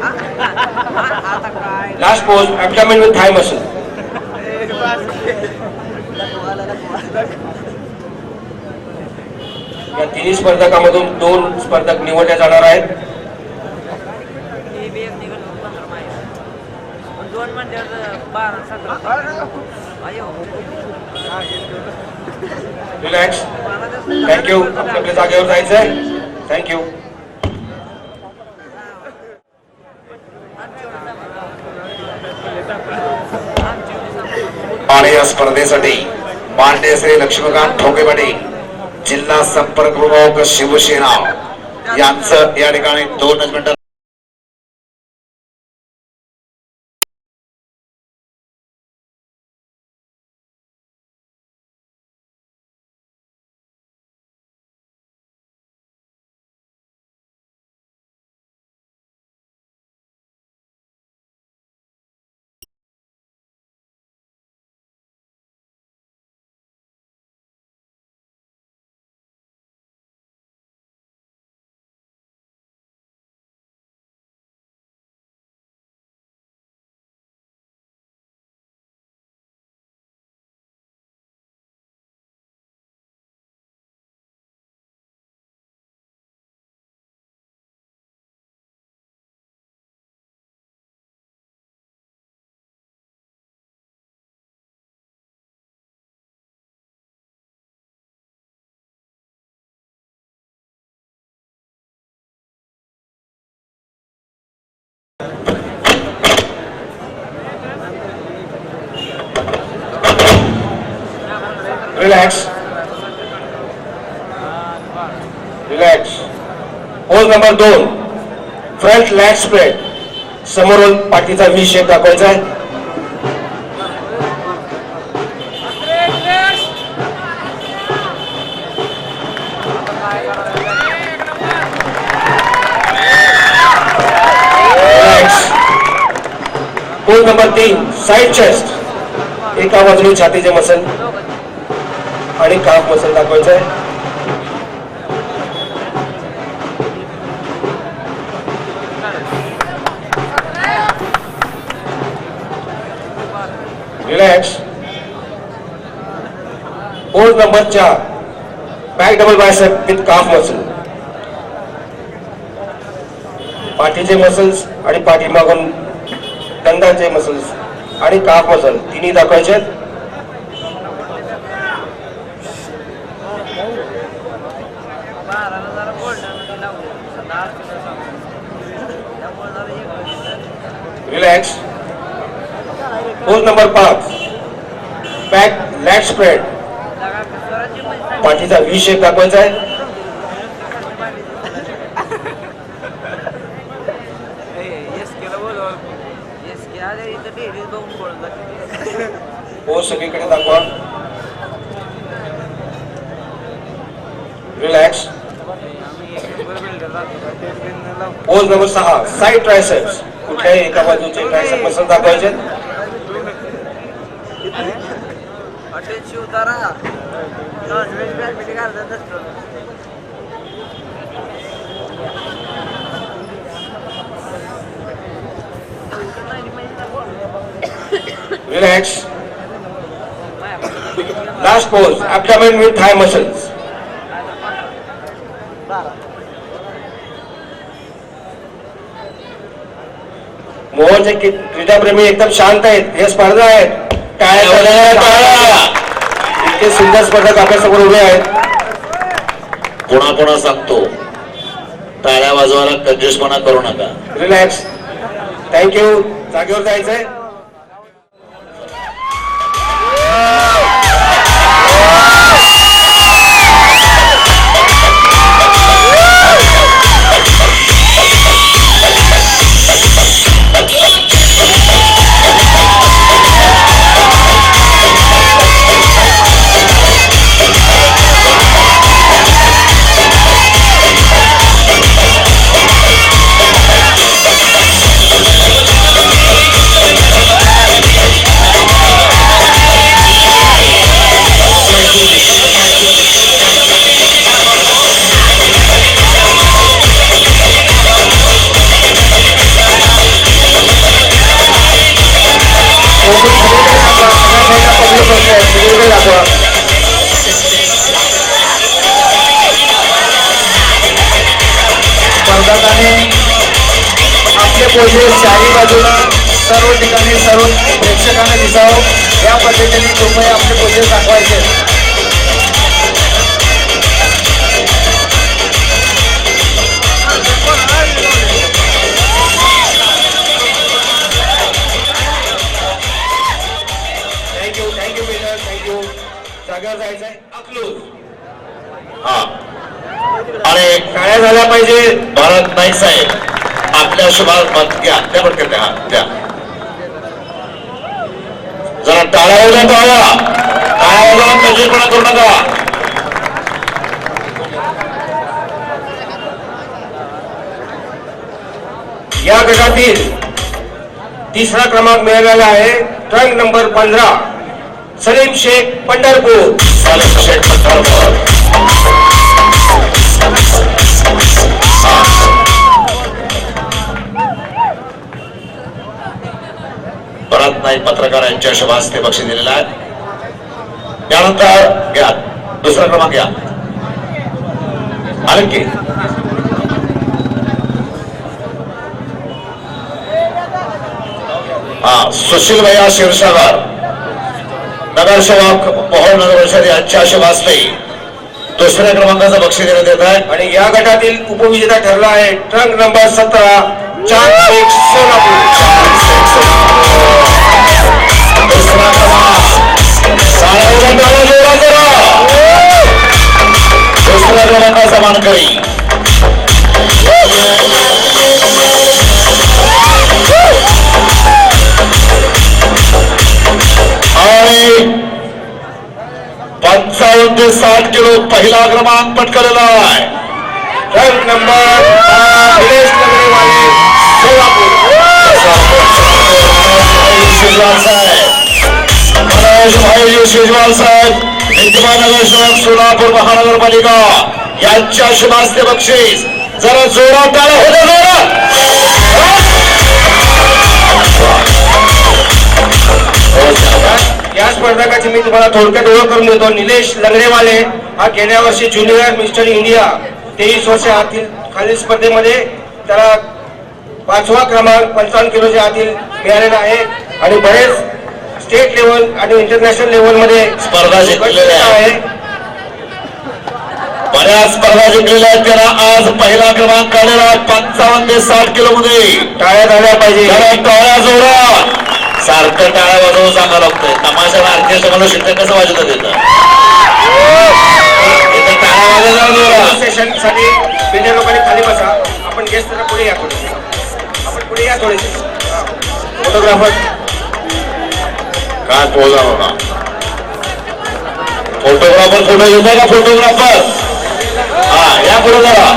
S8: आता काय
S7: Last pose abdomen with thigh muscle. या तिन्ही स्पर्धकांमधून 2 स्पर्धक निवडले जाणार आहेत.
S8: दोन म्हणजे 12-17.
S7: रिलॅक्स. थँक्यू. आपल्या जागेवर जायचंय. थँक्यू.
S2: आणि या स्पर्धेसाठी माननीय श्री लक्ष्मीकांत ठोकेपाटी जिल्हा संपर्क प्रमुख शिवसेना यांचं या ठिकाणी 2 मिनिटं
S7: relax. Relax. Pose number 2. Front lag spread. समोरून पाठीचा व्ही शेप दाखवायचा आहे. Relax. Pose number 3. Side chest. एका बाजूने छातीचे मसल आणि काफ मसल दाखवायचं आहे. Relax. Pose number 4. Back double bicep with calf muscle. पाठीचे मसल्स आणि पाठीमागून कंधाचे मसल्स आणि काफ मसल तिन्ही दाखवायचे आहेत. Relax. Pose number 5 back lat spread. पाठीचा व्ही शेप दाखवायचा आहे. पोज सगळीकडे दाखवा. Relax. Pose number 6 side triceps. कुठल्याही एका बाजूचे ट्रायसेप मसल दाखवायचे. Relax. Last pose abdomen with thigh muscles. मोहनचे क्रीडाप्रेमी एकदम शांत आहेत. हे स्पर्धा आहेत. इतके सुंदर स्पर्धक आपल्यासमोर उभे आहेत.
S2: पुन्हा पुन्हा सांगतो, टाळ्या वाजवायला कंजूसपणा करू नका.
S7: रिलॅक्स. थँक्यू. जागेवर जायचंय. स्पर्धकांनी आपले पोझेस चारी बाजूला सर्व ठिकाणी सर्व प्रेक्षकांना दिसावं या पद्धतीने कृपया आपले पोझेस दाखवायचे. Thank you better. थँक्यू. जागेवर जायचंय. अकलूज.
S2: हा आणि
S7: टाळ्या झाल्या पाहिजे.
S2: भारत नाईक साहेब आपल्या शुभात मत घ्या. त्या पटकन द्या. द्या जरा टाळ्या वाजवा. टाळ्या वाजवा. कंजूसपणा करू नका.
S7: या गटातील तिसरा क्रमांक मिळालेला आहे. Trunk number 15 Salim Shaikh Pandharpur.
S2: सालेम शेख पंढरपूर. भरत नाईक पत्रकार यांच्या शुभास्ते बक्षीस दिलेला आहे. त्यानंतर घ्या दुसरा क्रमांक घ्या. आलं की हा सुशील भैया क्षीरसागर नगरसेवक मोहोळ नगर परिषद यांच्या शुभास्ते दुसऱ्या क्रमांकाचं बक्षीस देण्यात येत आहे.
S7: आणि या गटातील उपविजेता ठरला आहे ट्रंक नंबर 17 चांद शेख सोलापूर.
S2: दुसरा क्रमांक दुसऱ्या क्रमांकाचा मानकरी आणि 55 ते 60 किलो पहिला क्रमांक पटकवलेला आहे.
S7: Trunk number Nilesh Nagrewale Solapur.
S2: मनोज भाई शेजवाल साहेब विद्यमान नगरसेवक सोलापूर महानगरपालिका यांच्या शुभास्ते बक्षीस. जरा जोरात टाळ्या होत्या. जोरात
S7: या स्पर्धकाची मी तुम्हाला थोडक्यात ओळख करून देतो. निलेश लंगरेवाले हा गेल्या वर्षी ज्युनियर मिस्टर इंडिया 23 वर्षातील खालील स्पर्धेमध्ये त्याला 5वा क्रमांक 55 किलोच्या आतील मिळालेला आहे आणि बरेच स्टेट लेवल आणि इंटरनॅशनल लेवल मध्ये
S2: स्पर्धा जिंकलेल्या
S7: आहे.
S2: आहेत. बऱ्याच स्पर्धा जिंकलेल्या आहेत. त्याला आज पहिला क्रमांक आलेला 55 ते 60 किलो मध्ये.
S7: टाळ्या झाल्या पाहिजे.
S2: त्याला टाळ्या जोरात. सारखं टाळ्या वाजवून सांगावं लागतंय. तमाशाला ऑर्केस्ट्रा मला शिक्षक कसं वाजवतात येतं. इथं टाळ्या वाजवतात जोरात.
S7: सेशन साठी बिल्डर लोकांनी खाली बसा. आपण गेस्ट पुढे या थोडेसे. आपण पुढे या थोडेसे. फोटोग्राफर
S2: काय बोला बाबा. फोटोग्राफर फोटो घेताय का फोटोग्राफर. हा या पुढे जरा.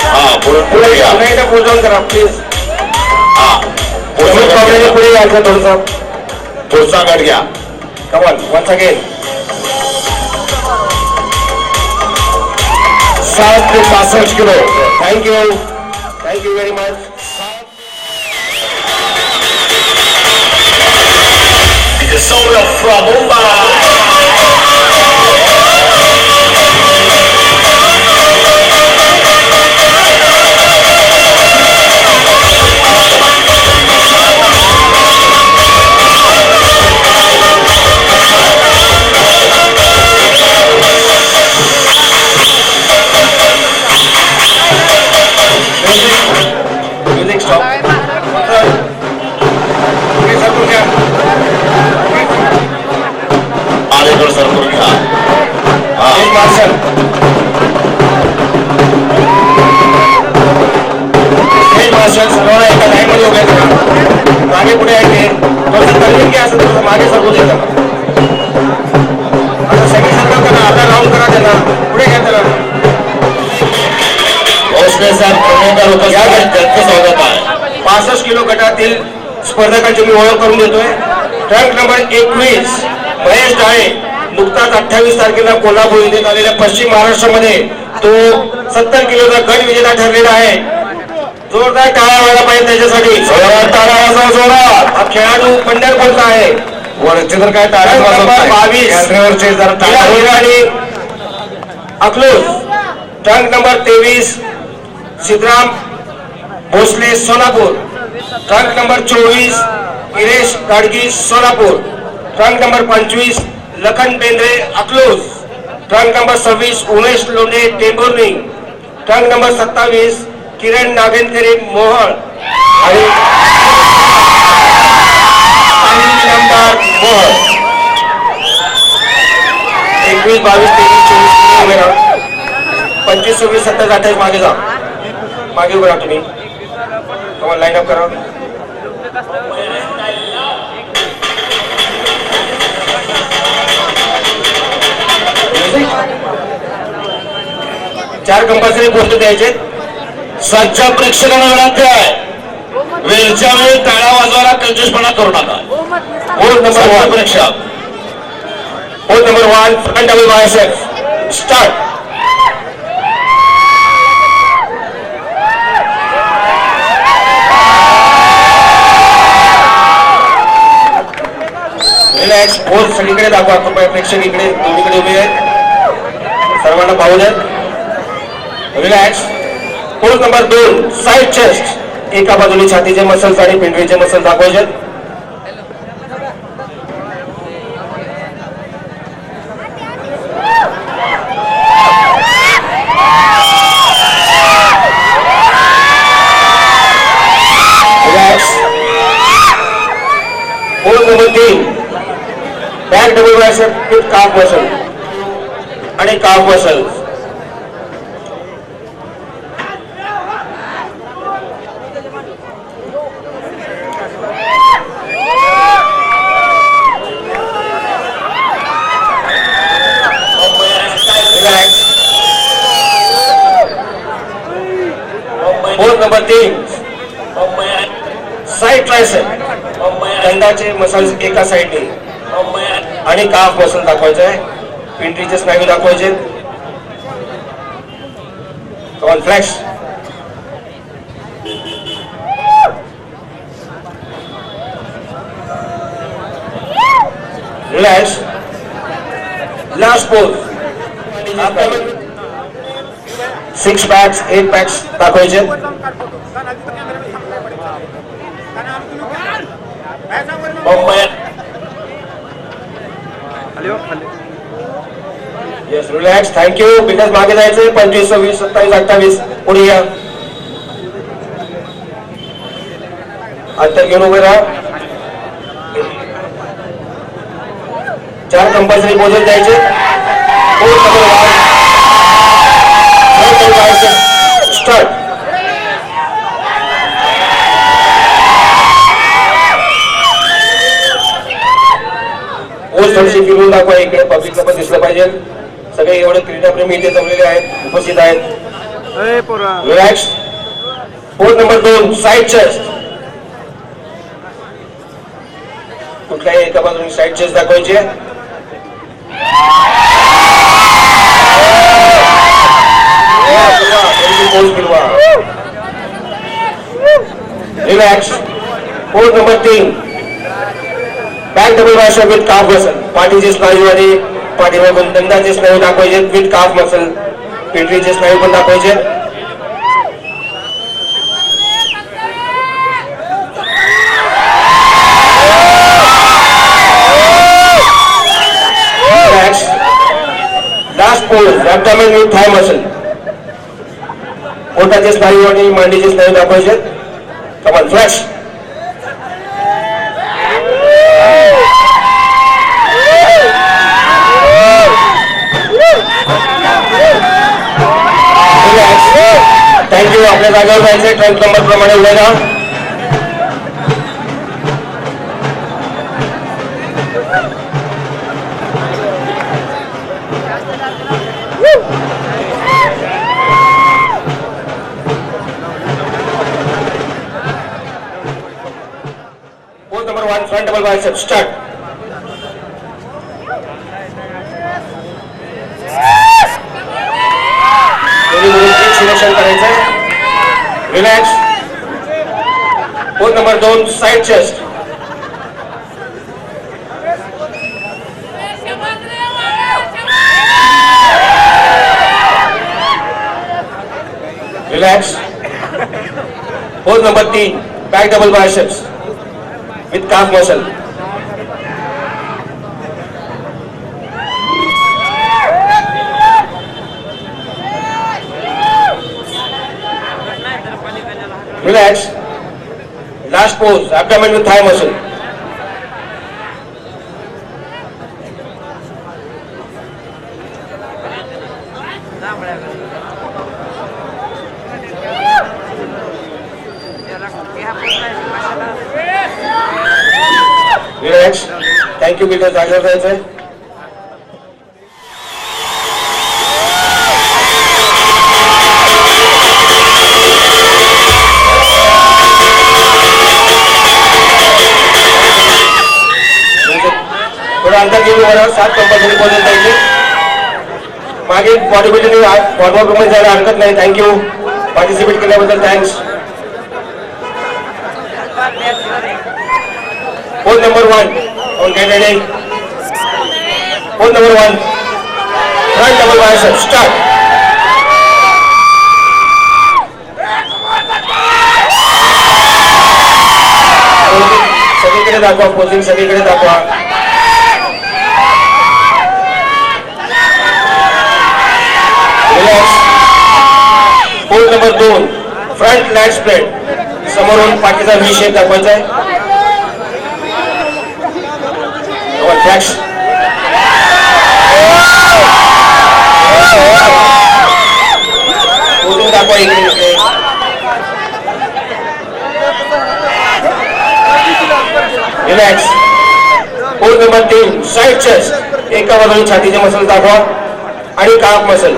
S2: हा पुढे या.
S7: पुन्हा एकदा पुढे जाऊन करा प्लीज.
S2: हा
S7: पुढे यायचं थोडंसं.
S2: पुढचा गट घ्या.
S7: Come on once again.
S2: 60 ते 65 kilo.
S7: Thank you very much.
S2: Soul from
S7: music stop.
S2: Alekar sir करून घ्या.
S7: मार्शल मार्शल सर्वांना एका लाईन मध्ये उभे करा. मागे पुढे आहे थोडंसं कन्व्हिन घ्या. असं थोडंसं मागे सरकू देतं. आता सेमी सर्कल करा. आता राऊंड करा. त्यांना पुढे घ्या. त्याला
S2: भोसले साहेब पुणेकर उपस्थित आहेत. त्यांचं स्वागत आहे.
S7: 65 किलो गटातील स्पर्धकांची मी ओळख करून देतोय. ट्रक नंबर 21 महेश डाळे नुकताच 28 तारखेला कोल्हापूर येथे झालेल्या पश्चिम महाराष्ट्रामध्ये तो 70 किलोचा गट विजेता ठरलेला आहे. जोरदार टाळ्या व्हायला पाहिजे त्याच्यासाठी.
S2: जोरात टाळ्या वाजवा जोरात.
S7: हा खेळाडू पंढरपूरचा आहे.
S2: वरचे तर काय टाळ्या
S7: ट्रक नंबर
S2: वाजवत
S7: 22
S2: कॅमेऱ्यावरचे जरा टाळ्या
S7: आणि Akluj. Truck number 23 Siddharam Bhosale Solapur. Truck number 24 Girish Gadgi Solapur. Truck number 25 Lakhan Bendre Akluj. Truck number 26 Umesh Londhe Tembhurni. Truck number 27 Kiran Nagendre Mohol आणि नंबर मोहळ. 21, 22, 23, 24 उभे राहा. 25, 26, 27, 28 मागे जा. मागे उभे राहा तुम्ही. तुम्हाला लाईन अप करा. चार कंपल्सरी पोस्ट द्यायचे.
S2: सज्ज प्रेक्षकांना विनंती आहे. वेळच्या वेळी टाळ्या वाजवायला कंजूसपणा करू नका.
S7: बोर्ड नंबर
S2: सज्ज
S7: 1
S2: प्रेक्षक.
S7: Board number 1 front double biceps start. Relax. Board सगळीकडे दाखवा. कृपया प्रेक्षक इकडे दोन्हीकडे उभे आहेत. सर्वांना पाहू द्या. Relax. Pose number 2 side chest. एका बाजूने छातीचे मसल्स आणि पिंडरीचे मसल्स दाखवायचे. Relax. Pose number 3 back double bicep with calf muscle आणि calf muscles. Pose number 3 side tricep. कंधाचे मसल्स एका साइडने आणि काफ मसल दाखवायचं आहे. पिंटरीचे स्नायू दाखवायचे. कॉन फ्लॅक्स. Relax. Last pose. 6 packs 8 packs दाखवायचे. मुंबई
S8: खाली हो खाली.
S7: Yes relax thank you. बिकॉज मागे जायचंय 25 26 27 28 पुढे या. आता घेऊन उभे राहा. 4 कंपल्सरी पोझिशन द्यायचे. स्टार्ट. पोस्ट थोडीशी फिरून दाखवा. इकडे पब्लिकला पण दिसलं पाहिजे. सगळे एवढे क्रीडाप्रेमी इथे जमलेले आहेत, उपस्थित आहेत.
S8: ए पोरा.
S7: Relax. Post number 2 side chest. कुठल्याही एका बाजूने साइड चेस्ट दाखवायचे. Relax. Post number 3 back double bicep with calf muscle. पाठीचे स्नायू आणि पाठीमागून दंडाचे स्नायू दाखवायचे विथ काफ मसल. पिठीचे स्नायू पण दाखवायचे. Last pose abdomen with thigh muscle. पोटाचे स्नायू आणि मांडीचे स्नायू दाखवायचे. कमान फ्लॅश. थँक्यू. आपल्या जागेवर जायचंय. ट्रंक नंबर प्रमाणे उभे राहा. Pose number 1 front double bicep. Start. Selection करायचंय. Relax. Pose number 2 side chest. Relax. Pose number 3 back double biceps with calf muscle. Relax. Last pose, abdomen with thigh muscle. Relax. Thank you because I have that. थोडं अंतर घेऊन 7 compulsory position द्यायचे. मागे body building farmer रूममध्ये जायला हरकत नाही. Thank you. Participate केल्याबद्दल thanks. Pose number 1 on get ready. Pose number 1 front double bicep. Start. सगळीकडे दाखवा. पोजिंग सगळीकडे दाखवा. Pose number 2 front lag spread. समोरून पाठीचा व्ही शेप दाखवायचा आहे. फ्लॅश. पोजिंग दाखवा इकडे. Relax. Pose number 3 side chest. एका बाजूने छातीचे मसल दाखवा आणि calf muscle.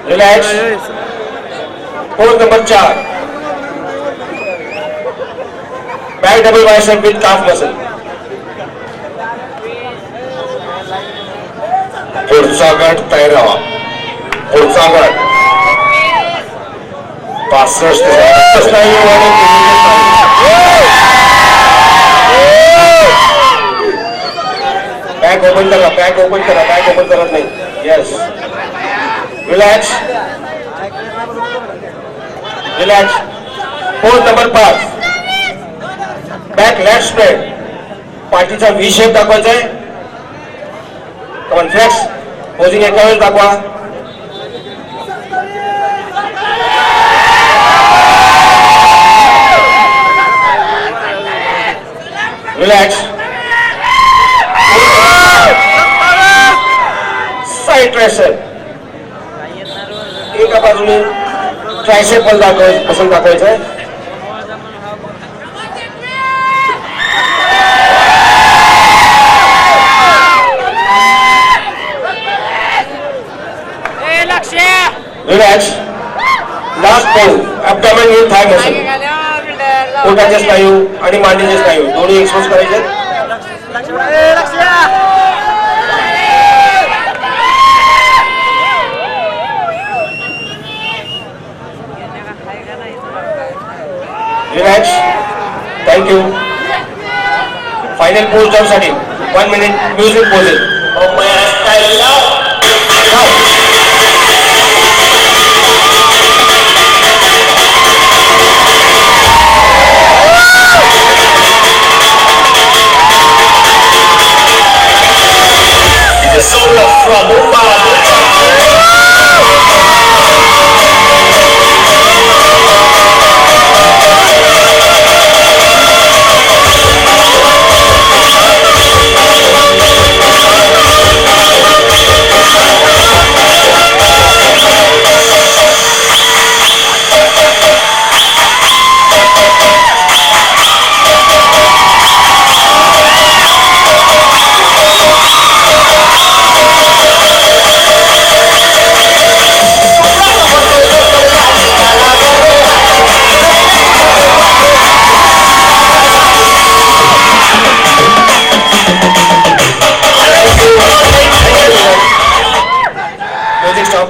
S7: Relax. Pose number 4 back double bicep with calf muscle. पुढचा गट तयार राहा. पुढचा गट 65 स्नायू आणि बॅग ओपन करा, बॅग ओपन करा, बॅग ओपन करत नाही. Yes, relax relax. Pose number 5, back left spread. पाठीचा व्ही शेप दाखवायचा आहे. Come on flex. पोजिंग एका वेळेस दाखवा. रिलॅक्स. Side tricep. एका बाजूने ट्रायसेप पण पसंत दाखवायचं आहे. Relax. Last pose, abdomen with thigh muscle. पोटाचे स्नायू आणि मांडीचे स्नायू दोन्ही एक्सपोज करायचे. रिलॅक्स. थँक्यू. फायनल पोज साठी 1 मिनिट म्युझिक पोजेस.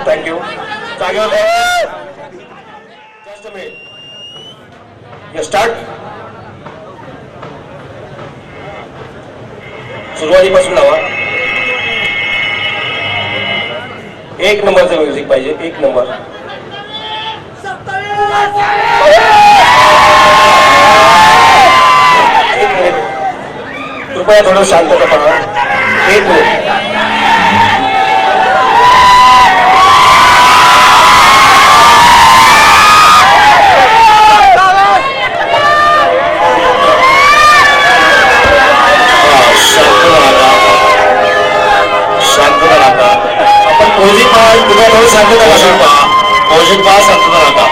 S7: थँक्यू. जागेवर जस्ट अ मिनिट. स्टार्ट. सुरुवातीपासून लावा. 1 नंबरचं म्युझिक पाहिजे. 1 नंबर. कृपया थोडं शांतता पहा. 1 मिनिट.
S2: म्युझिक पहा, शांतता राखा.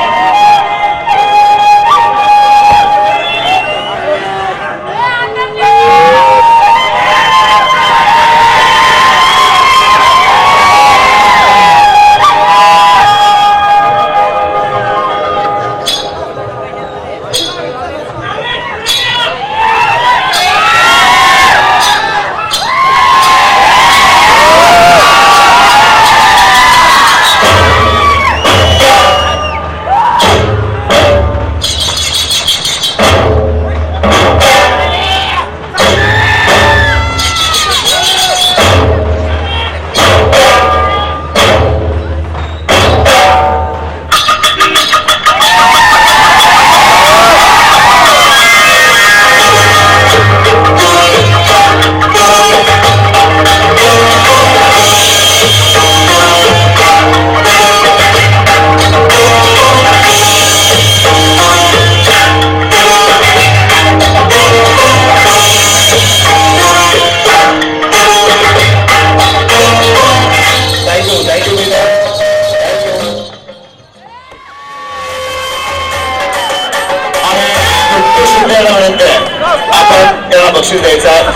S2: आपण त्याला बक्षीस द्यायचं.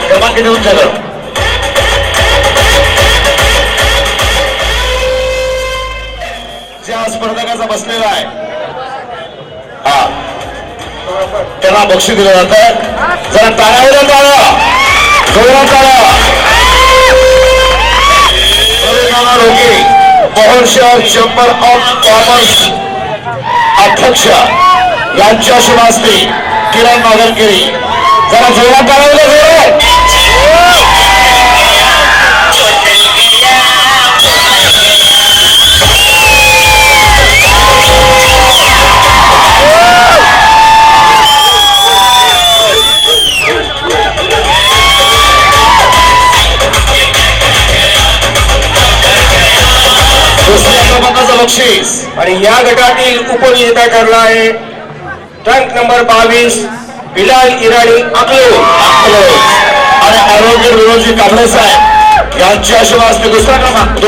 S2: क्रमांक देऊन झालं. ज्या स्पर्धकाचा बसलेला आहे त्याला बक्षीस दिलं जातं. जरा टाळ्या टाळा, जोरात टाळा. रोगी मोहन शहर चेंबर ऑफ कॉमर्स अध्यक्ष यांच्या शुभास्ती किरण नागरगिरी. जरा जोरात टाळा. बक्षीस.
S7: आणि या गटातील उपविजेता ठरला आहे ट्रंक नंबर 22 बिलाल इराणी अकलूज.
S2: आणि आरोग्य विनोदजी कांबळे साहेब यांच्या आशीर्वादाने दुसरा क्रमांक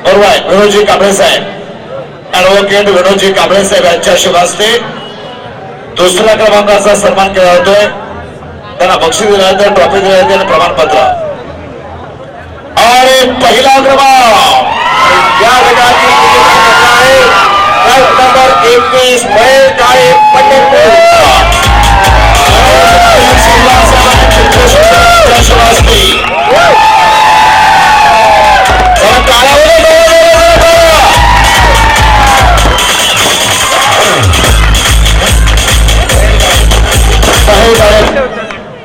S2: बरोबर आहे. विनोदजी कांबळे साहेब, ऍडव्होकेट विनोदजी कांबळे साहेब यांच्या आशीर्वादाने दुसऱ्या क्रमांकाचा सन्मान केला जातोय. त्यांना बक्षीस दिलं जातं, ट्रॉफी दिली जाते आणि प्रमाणपत्र. आणि पहिला क्रमांक
S7: या गटातील विजेता ठरला आहे ट्रंक नंबर 21 महेश काळे पंढरपूर.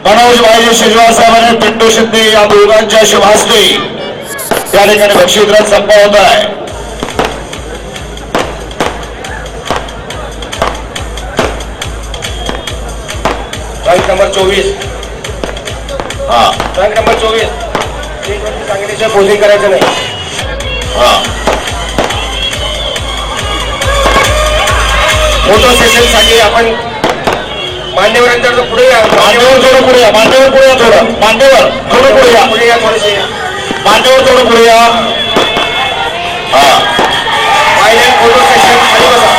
S2: मनोज भाई शेजवार साहेबांनी पिंटू शिंदे या दोघांच्या शुभास्ते या ठिकाणी बक्षीस वितरण संपन्न होत आहे.
S7: ट्रंक नंबर 24
S2: हा
S7: ट्रंक नंबर 24 सांगितल्याशिवाय पोझिंग करायचं नाही.
S2: हा
S7: फोटो सेशन साठी आपण मान्यवरांच्या पुढे या.
S2: मांडीवर थोडं पुढे या, मांडीवर पुढे या, थोडं मांडीवर थोडं पुढे या,
S7: पुढे या थोडेसे.
S2: मांडीवर थोडं पुढे या. हा
S7: पाहिजे फोटो सेशन खाली बसा.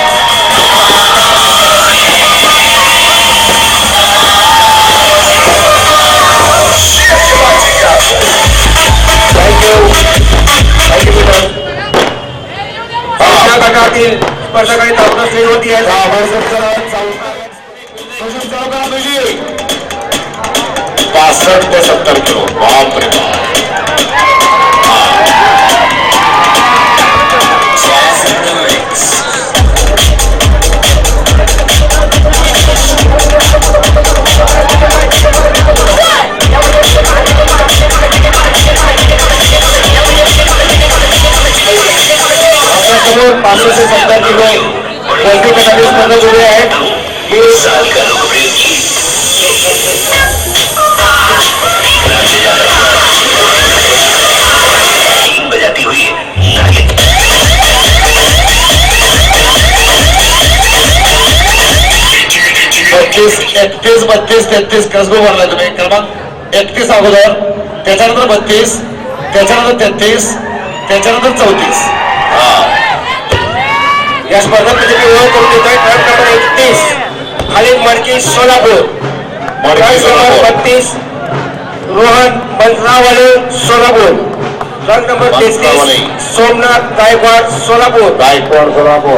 S7: थँक्यू या गटातील स्पर्धकांनी ताबडतोब स्टेजवरती आहे.
S2: 65 ते 70 किलो. बापरे आपल्यासमोर 500 ते 70 किलो कोणती गटातील स्पर्धक उभे आहेत.
S9: बजाती हुई
S2: 31, 32, 33 कसं भरलाय तुम्ही क्रमांक 31 अगोदर, त्याच्यानंतर 32, त्याच्यानंतर 33, त्याच्यानंतर 34.
S7: या स्पर्धक मी ओळख करून देतोय. Truck number 31 Khalid Madki Solapur. Truck number 32 Rohan Mantrawale Solapur. Truck number 33 Somnath Gaikwad Solapur.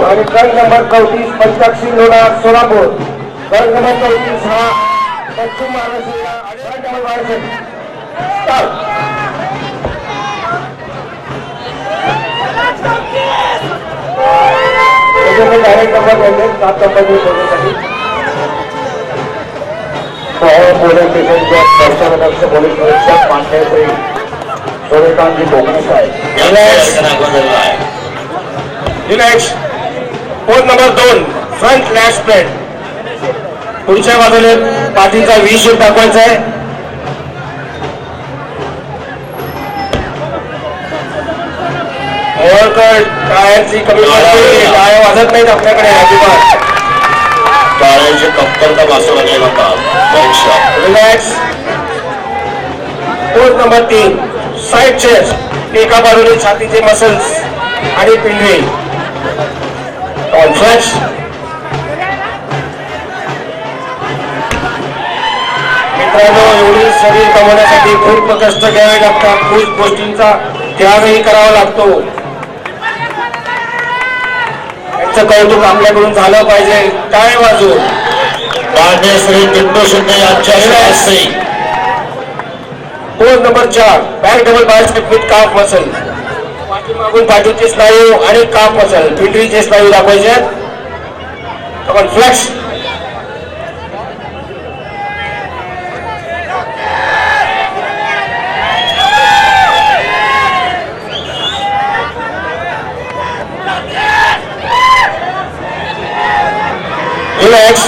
S7: आणि truck number 34 Panchakshi Lonar Solapur. Truck number 34 हा पश्चिम Maharashtra. Truck number 22 direct number द्यायचे 7 नंबरची शोधण्यासाठी.
S2: पोलीस स्टेशनच्या प्रशासनाचे पोलीस निरीक्षक मान्य Shri Suryakantji Kokane saheb
S7: relax. Post number 2 front lash plate. पुढच्या बाजूने पाठीचा व्ही शेप दाखवायचा आहे. टायरची कमी टायर वाजत नाहीत आपल्याकडे अजिबात.
S2: टाळ्याची कमतरता भासू लागली परीक्षा.
S7: Relax. Post number 3 side chest. एका बाजूने छातीचे मसल्स आणि पिंडे. फ्रेश. मित्रांनो, एवढी शरीर कमवण्यासाठी खूप कष्ट घ्यावे लागतात. खूप गोष्टींचा त्यागही करावा लागतो. यांचं कौतुक आपल्याकडून झालं पाहिजे. टाळ्या वाजवून.
S2: मान्य श्री पिंटू शिंदे यांच्या हस्ते
S7: post number 4 back double bicep with calf muscle. पाठीमागून पाठीचे स्नायू आणि काफ मसल पिंडरीचे स्नायू दाखवायचे आहेत. आपण flex. Relax.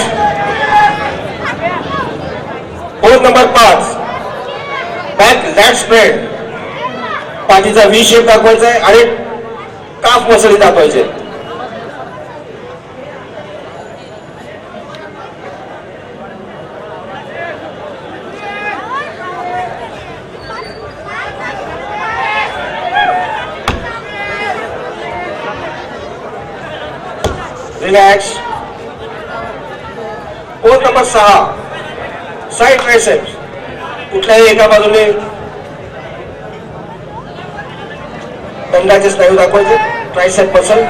S7: Post number 5 back lat spread. पाठीचा व्ही शेप दाखवायचा आहे आणि साफ मसळी दाखवायचे. Relax. Pose number 6 side triceps. कुठल्याही एका बाजूने दंडाचे स्नायू दाखवायचे. Tricep muscle.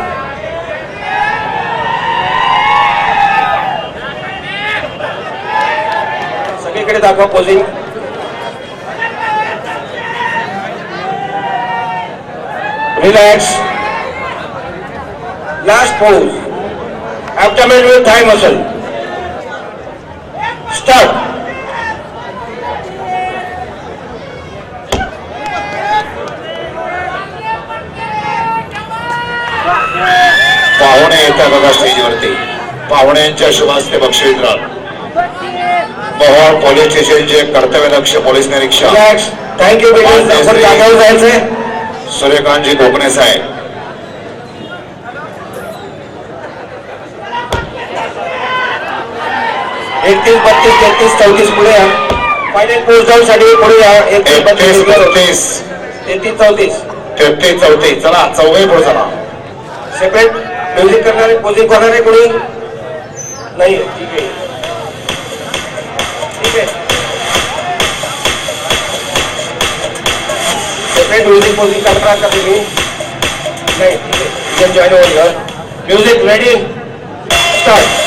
S7: सगळीकडे दाखवा posing. Relax. Last pose. Abdomen with thigh muscle. Start.
S2: पाहुणे येतात बघा स्टेजवरती. पाहुण्यांच्या शुभास्ते बक्षीस वितरण. मोहोळ पोलीस स्टेशनचे कर्तव्यदक्ष पोलीस निरीक्षक
S7: Relax. Thank you. आपण जागेवर जायचंय.
S2: सूर्यकांतजी कोकणे साहेब.
S7: 31, 32, 33, 34 पुढे या. फायनल पोस्ट डाऊन साठी पुढे या. 31, 32,
S2: 33,
S7: 33, 34.
S2: 33, 34. चला चौघे पुढे चला.
S7: सेपरेट म्युझिक करणारे पोजिंग करणारे कोणी नाही. ठीक आहे ठीक आहे. सेपरेट म्युझिक पोजिंग करणार का तुम्ही नाही. ठीक आहे. Join over. Music ready. Start.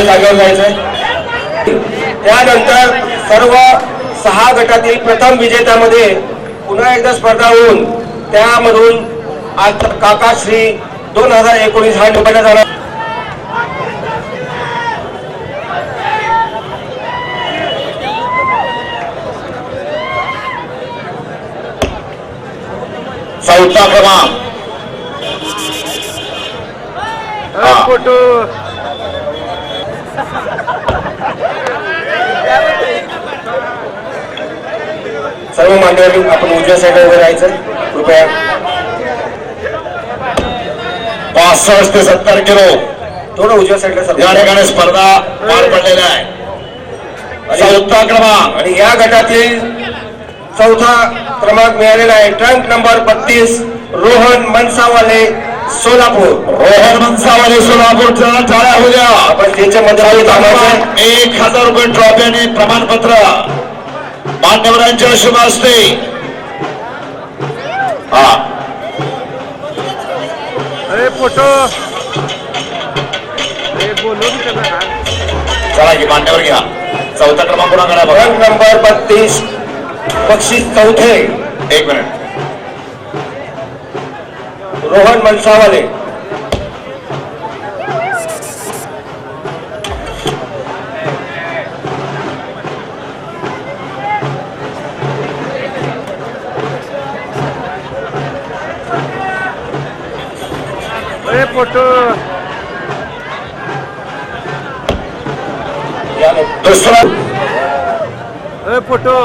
S7: जागेवर जायचंय. त्यानंतर सर्व 6 गटातील प्रथम विजेत्यामध्ये पुन्हा एकदा स्पर्धा होऊन त्यामधून आज काकाश्री 2019 हा निवडण्यात आला.
S2: चौथा क्रमांक.
S8: फोटो
S7: सर्व मान्यवर आपण उजव्या साईडला उभे राहायचं कृपया.
S2: 65 ते 70 किलो
S7: थोडं उजव्या साईडला
S2: या ठिकाणी स्पर्धा पार पडलेल्या आहे. चौथा क्रमांक
S7: आणि या गटातील चौथा क्रमांक मिळालेला आहे. Trunk number 32 Rohan Mansawale Solapur.
S2: रोहन मनसावाले सोलापूरच्या टाळ्या होऊ द्या.
S7: आपण त्यांच्या मध्ये
S2: 1000 रुपये ट्रॉफी आणि प्रमाणपत्र मान्यवरांच्या शुभ असते. हा
S8: अरे फोटो अरे बोलो भी करना ना.
S2: चला की मान्यवर घ्या. चौथा क्रमांक कोणाकडे बघा.
S7: ट्रंक नंबर 32 बक्षीस चौथे.
S2: 1 मिनिट.
S7: रोहन मनसावाले.
S8: अरे फोटो
S2: दुसरा
S8: अरे फोटो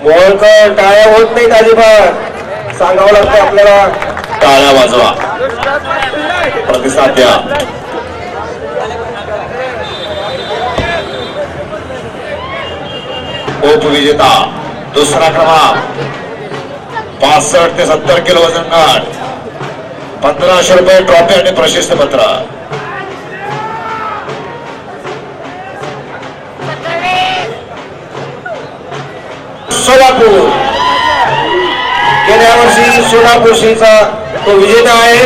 S7: मोहोळकर टाळ्या होत नाहीत अजिबात. सांगावं लागतं आपल्याला.
S2: टाळ्या वाजवा. प्रतिसाद द्या. उपविजेता दुसरा क्रमांक 65 ते 70 किलो वजन गट 1500 रुपये ट्रॉफी आणि प्रशस्ती पत्र.
S7: सोलापूर. गेल्या वर्षी सोलापूर श्रीचा तो विजेता आहे.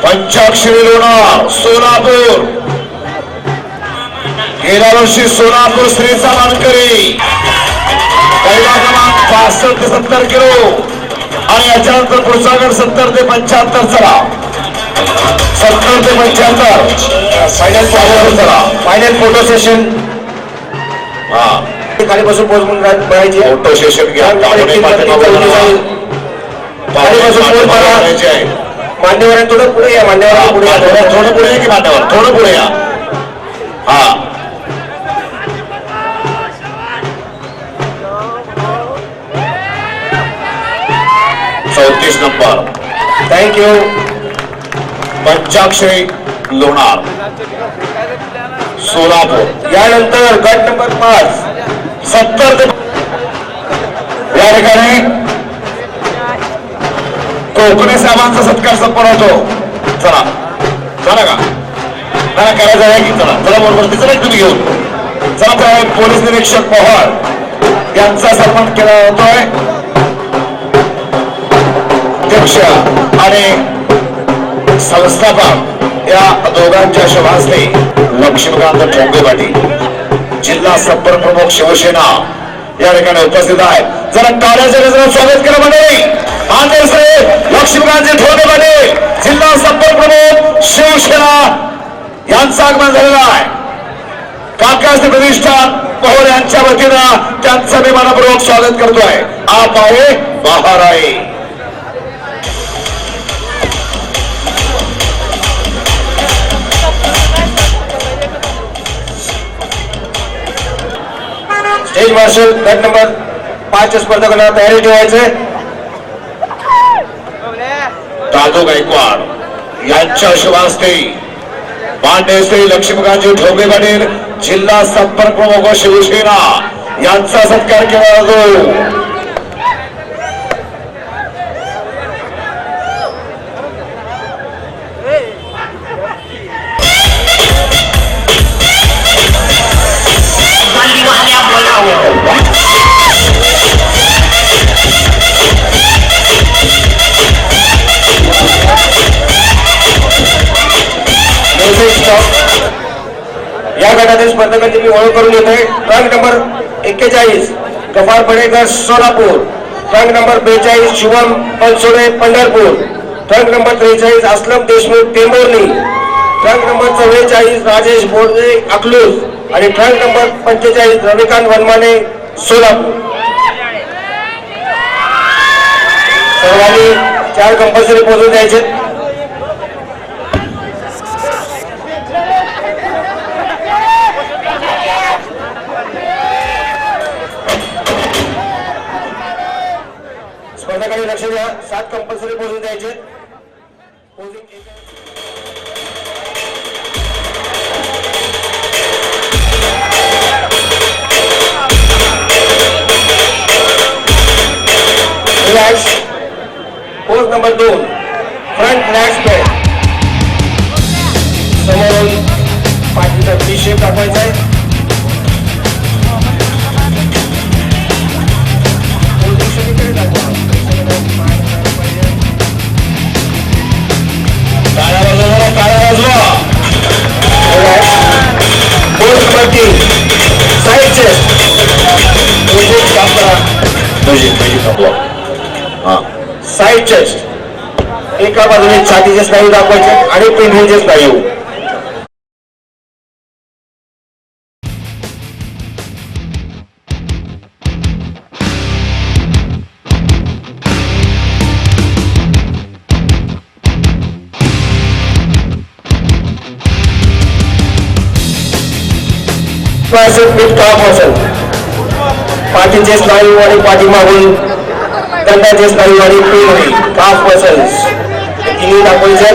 S2: पंचाक्षरी लोणार सोलापूर. गेल्या वर्षी सोलापूर श्रीचा मानकरी. पहिला क्रमांक 65 ते 70 किलो आणि याच्यानंतर पुढचा गट 70 ते 75. चला 70 ते 75
S7: फायनल फोटो सेशन.
S2: हा
S7: खाली बसून पोच म्हणून बघायची.
S2: फोटो सेशन घ्या.
S7: खाली बसून पोच बघा. मान्यवर थोडं पुढे या. मान्यवर पुढे या.
S2: थोडं पुढे की मांडावर थोडं पुढे या. हा 34 नंबर.
S7: थँक्यू.
S2: पंचाक्षरी लोणार सोलापूर.
S7: यानंतर गट नंबर 5
S2: 70 ते या ठिकाणी कोकणे साहेबांचा सत्कार संपन्न होतो. चला चला का मला करायचं आहे की चला चला बरोबर तिचं तुम्ही घेऊन चला. तर पोलीस निरीक्षक पवार यांचा सन्मान केला जातोय. अध्यक्ष आणि संस्थापक या दोघांच्या शुभास्ते लक्ष्मीकांत ठोंगे जिल्हा संपर्क प्रमुख शिवसेना या ठिकाणी उपस्थित आहेत. जरा टाळ्याच्या गजरात स्वागत केलं मंडळी. आदरणीय लक्ष्मीकांत ठोंगे जिल्हा संपर्क प्रमुख शिवसेना यांचं आगमन झालेलं आहे. काकाश्री प्रतिष्ठान पवार यांच्या वतीनं त्यांचं मी मनपूर्वक स्वागत करतोय. आप आहे बाहेर आहे.
S7: स्टेज मार्शल गट नंबर 5 स्पर्धकांना तयारी ठेवायचे.
S2: दादू गायकवाड यांच्या शुभास्ते मान्य श्री लक्ष्मीकांतजी ठोंगे पाटील जिल्हा संपर्क प्रमुख शिवसेना यांचा सत्कार केला जातो.
S7: या गटातील स्पर्धकांची मी ओळख करून घेतोय. Rank number 41 Gaffar Padekar Solapur. Rank number 42 Shubham Bansode Pandharpur. Rank number 43 Aslam Deshmukh Tembhurni. Rank number 44 Rajesh Borde Akluj आणि रँक नंबर 45 रविकांत वनमाने सोलापूर. सर्वांनी 4 कंपल्सरी पोहोचून द्यायचे. स्पर्धकांनी लक्ष द्या. 7 कंपल्सरी पोहोचून द्यायचे. Relax. Pose number 2 front relax pad. समोरून पाठीचा टी शेप दाखवायचा आहे. Side chest. Side chest. एका बाजूने छातीचे स्नायू दाखवायचे आणि पेंढीचे स्नायू. पाठीचे स्नायू आणि पाठीमागून दंडाचे स्नायू आणि पेंढी काफ मसल्स तिन्ही दाखवायचे.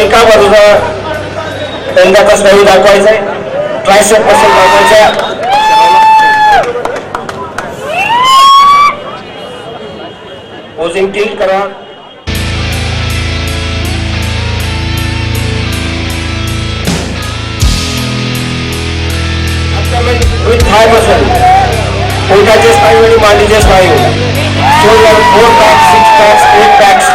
S7: एका बाजूला दंडाचा स्नायू दाखवायचा आहे, ट्रायसेप मसल दाखवायचा आहे. पोझिंग टिल्ट करा. विथ थाय मसल, पोटाचे स्नायू आणि मांडीचे स्नायू. Shoulder, 4 packs, 6 packs, 8 packs.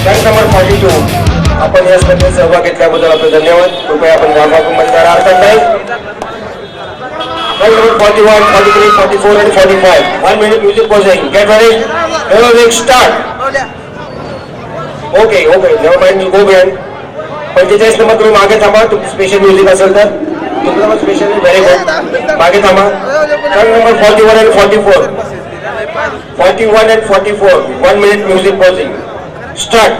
S7: Rank number 42. आपण या स्पर्धेत सहभाग घेतल्याबद्दल आपले धन्यवाद. कृपया आपण गावामध्ये जाणार अडचण नाही. रँक नंबर 41, 43, 44 आणि 45. 1 minute music pausing. Get ready. Music start. Okay okay, never mind, go behind. 45 number तुम्ही मागे थांबा. तुमचं स्पेशल म्युझिक असेल तर तुमचं स्पेशल व्हेरी गुड. मागे थांबा. रँक नंबर 41 आणि 44. 41 and 44. 1 minute music pausing. Start.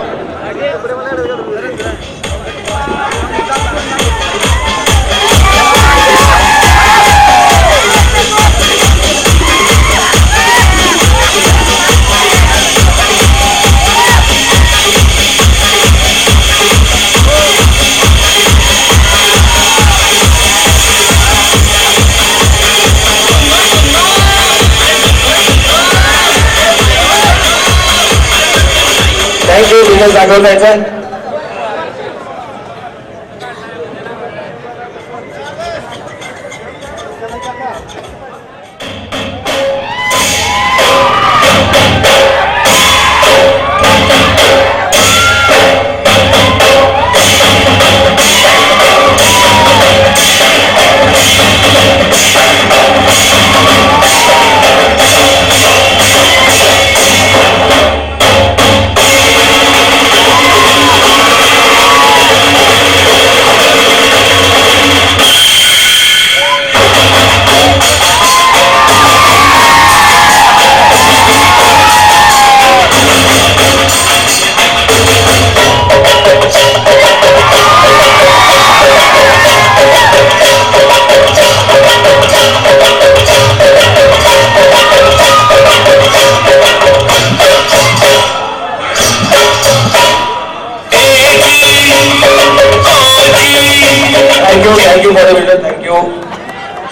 S7: Thank you. Business जागेवर जायचं. Thank you for the winner. Thank you.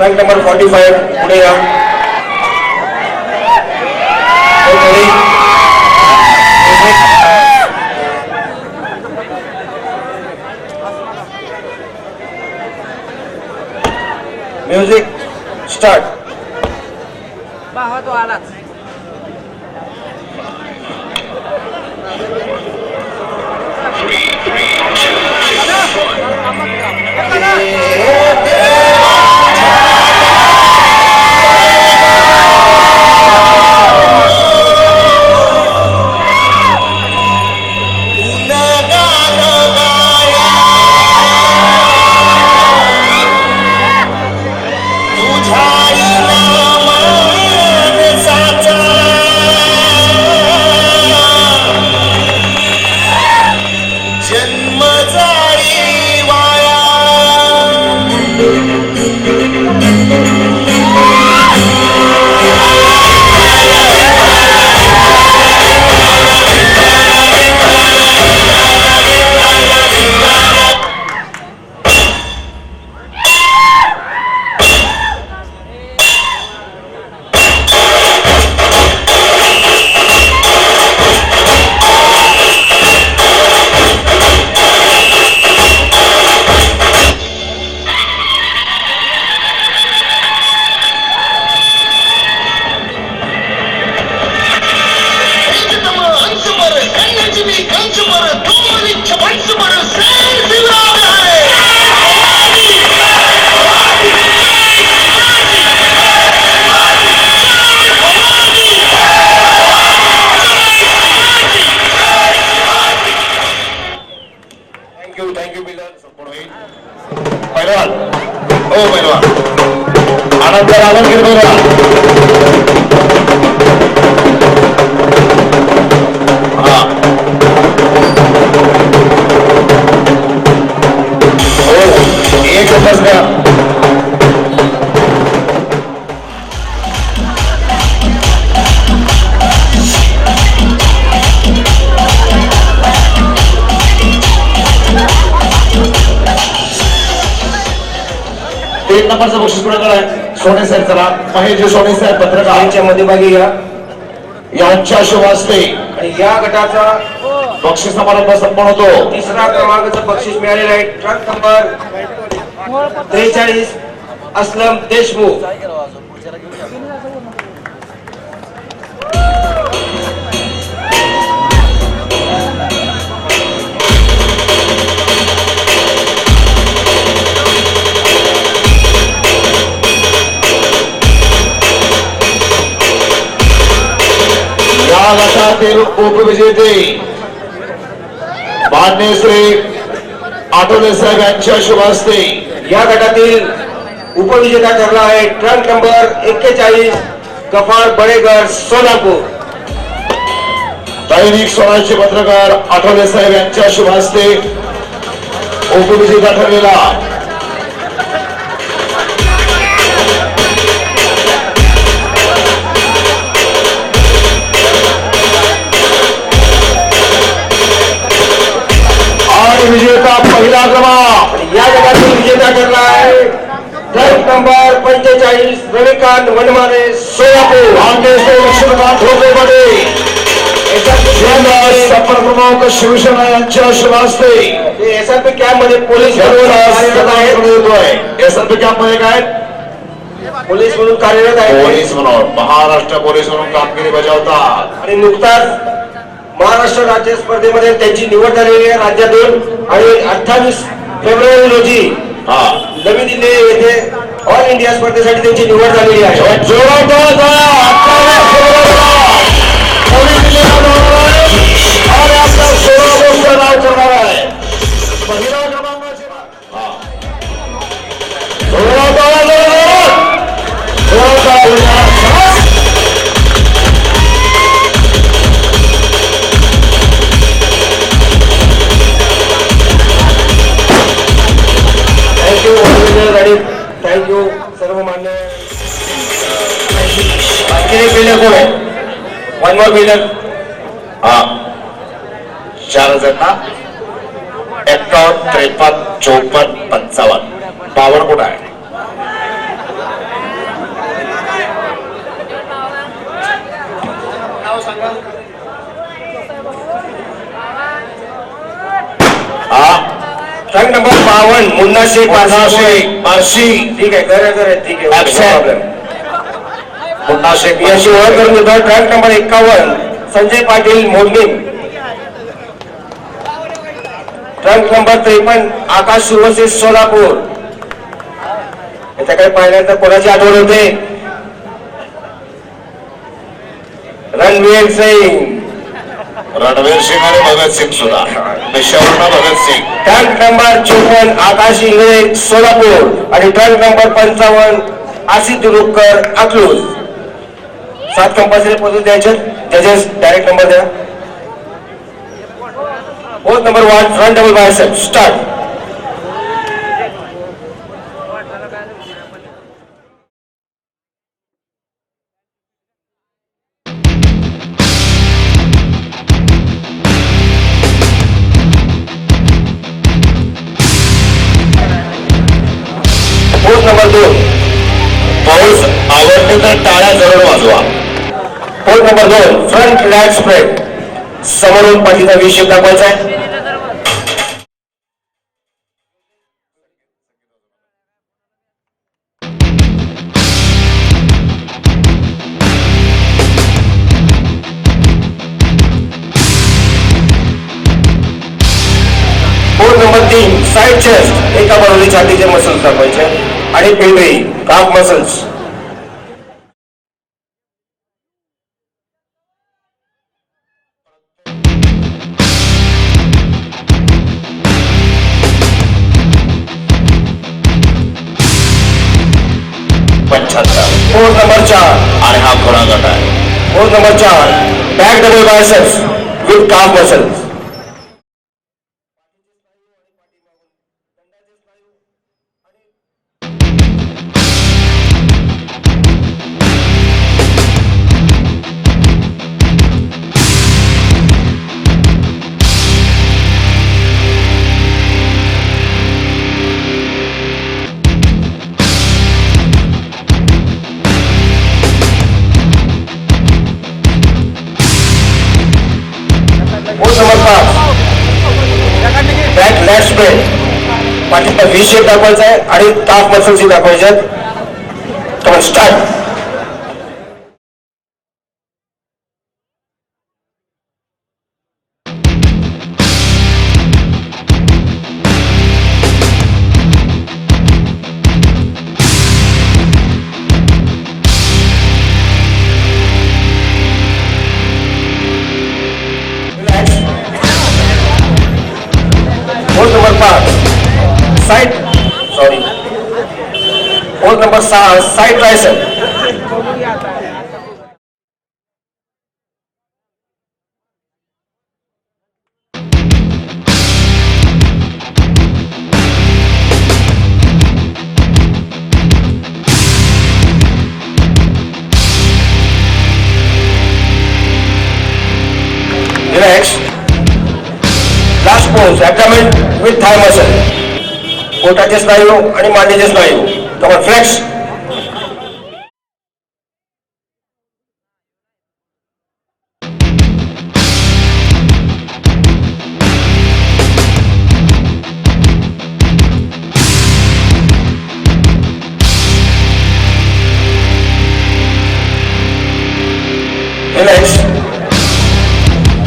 S7: Rank number 45. पुढे या. Music start.
S8: भावा तो आलाच.
S2: तुझ्या एकदा रावणगिरी बघा. हा हो एक नंबर द्या. एक नंबरचं बक्षीस कोणाकडे आहे? सोने साहेब. चला महेश सोने साहेब पत्रकार
S7: यांच्या मध्यभागी या
S2: यांच्या शुभ हस्ते
S7: आणि या गटाचा
S2: बक्षीस समारंभ संपन्न होतो.
S7: तिसरा क्रमांकाचं बक्षीस मिळालेलं आहे. Truck number 43 Aslam Deshmukh.
S2: या गटातील उपविजेते मान्य श्री आठवले साहेब यांच्या शुभ हस्ते
S7: या गटातील उपविजेता ठरला आहे ट्रक नंबर 41 कपाळ बडेगड सोलापूर.
S2: दैनिक स्वराज्य पत्रकार आठवले साहेब यांच्या शुभ हस्ते उपविजेता ठरलेला आणि विजेता पहिला क्रमांक
S7: या गटातील विजेता ठरला आहे ट्रक नंबर 45 रविकांत वनमारे सोलापूर.
S2: मान्य श्री लक्ष्मीकांत ठोकेमध्ये संपर्क प्रमुख शिवसेना यांच्या शुभ हस्ते
S7: एसआरपी कॅम्प मध्ये पोलीस म्हणून कार्यरत आहेत.
S2: एसआरपी कॅम्प मध्ये काय
S7: पोलीस म्हणून कार्यरत आहेत
S2: पोलीस म्हणून महाराष्ट्र पोलीस म्हणून कामगिरी बजावतात.
S7: आणि नुकताच महाराष्ट्र राज्य स्पर्धेमध्ये त्यांची निवड झालेली आहे राज्यातून. आणि 28 फेब्रुवारी रोजी
S2: हा
S7: नवी दिल्ली येथे ऑल इंडिया स्पर्धेसाठी त्यांची निवड झालेली आहे.
S2: नाव करणार आहे पहिला क्रमांकाचे
S7: थँक्यू सर्व मान्य. बिल्डर कोण आहे? One more builder.
S2: हा 4,000 51 53 54 55 52 कुठं आहे? हा
S7: ट्रक नंबर 52 मुन्ना शेख
S2: बार्शी.
S7: ठीक आहे घर ठीक आहे
S2: Absent.
S7: प्रॉब्लेम.
S2: पुन्हा शेख
S7: याची ओळख करून देतो. Truck number 51 Sanjay Patil Modni. Truck number 53 Akash Suravase Solapur. याच्याकडे पाहिल्यानंतर कोणाची आठवण होते? रणवीर सिंग.
S2: रणवीर सिंग आणि भगत सिंग सुद्धा पेशावरनं भगत सिंग.
S7: ट्रक नंबर 54 आकाश इंगळे सोलापूर आणि truck number 55 Asif Durupkar Akluj. 7 compulsory पोहोचून द्यायचे. जजेस डायरेक्ट नंबर द्या. Post number 1 front double bicep start. Post number 2
S2: पाऊस आवडले तर टाळ्या जरूर वाजवा.
S7: Post number 2 front lag spread. समोरून पाठीचा विषय दाखवायचा आहे. Post number 3 side chest. एका बाजूने छातीचे मसल्स दाखवायचे आणि पिंडळी काफ मसल्स.
S2: 75.
S7: कोर्ट नंबर 4
S2: आणि हा खुणा गट आहे.
S7: Court number 4 back double biceps with calf muscles. Court number 5 back leg spread. पाठीचा व्ही शेप दाखवायचा आहे आणि काफ मसल्स दाखवायचे आहेत. कम start. Hold number 5 side, sorry. Hold number 6 side tricep. Relax. Last pose, abdomen with thigh muscle. पोटाचे स्नायू आणि मांडीचे स्नायू. Come on, flex. Relax.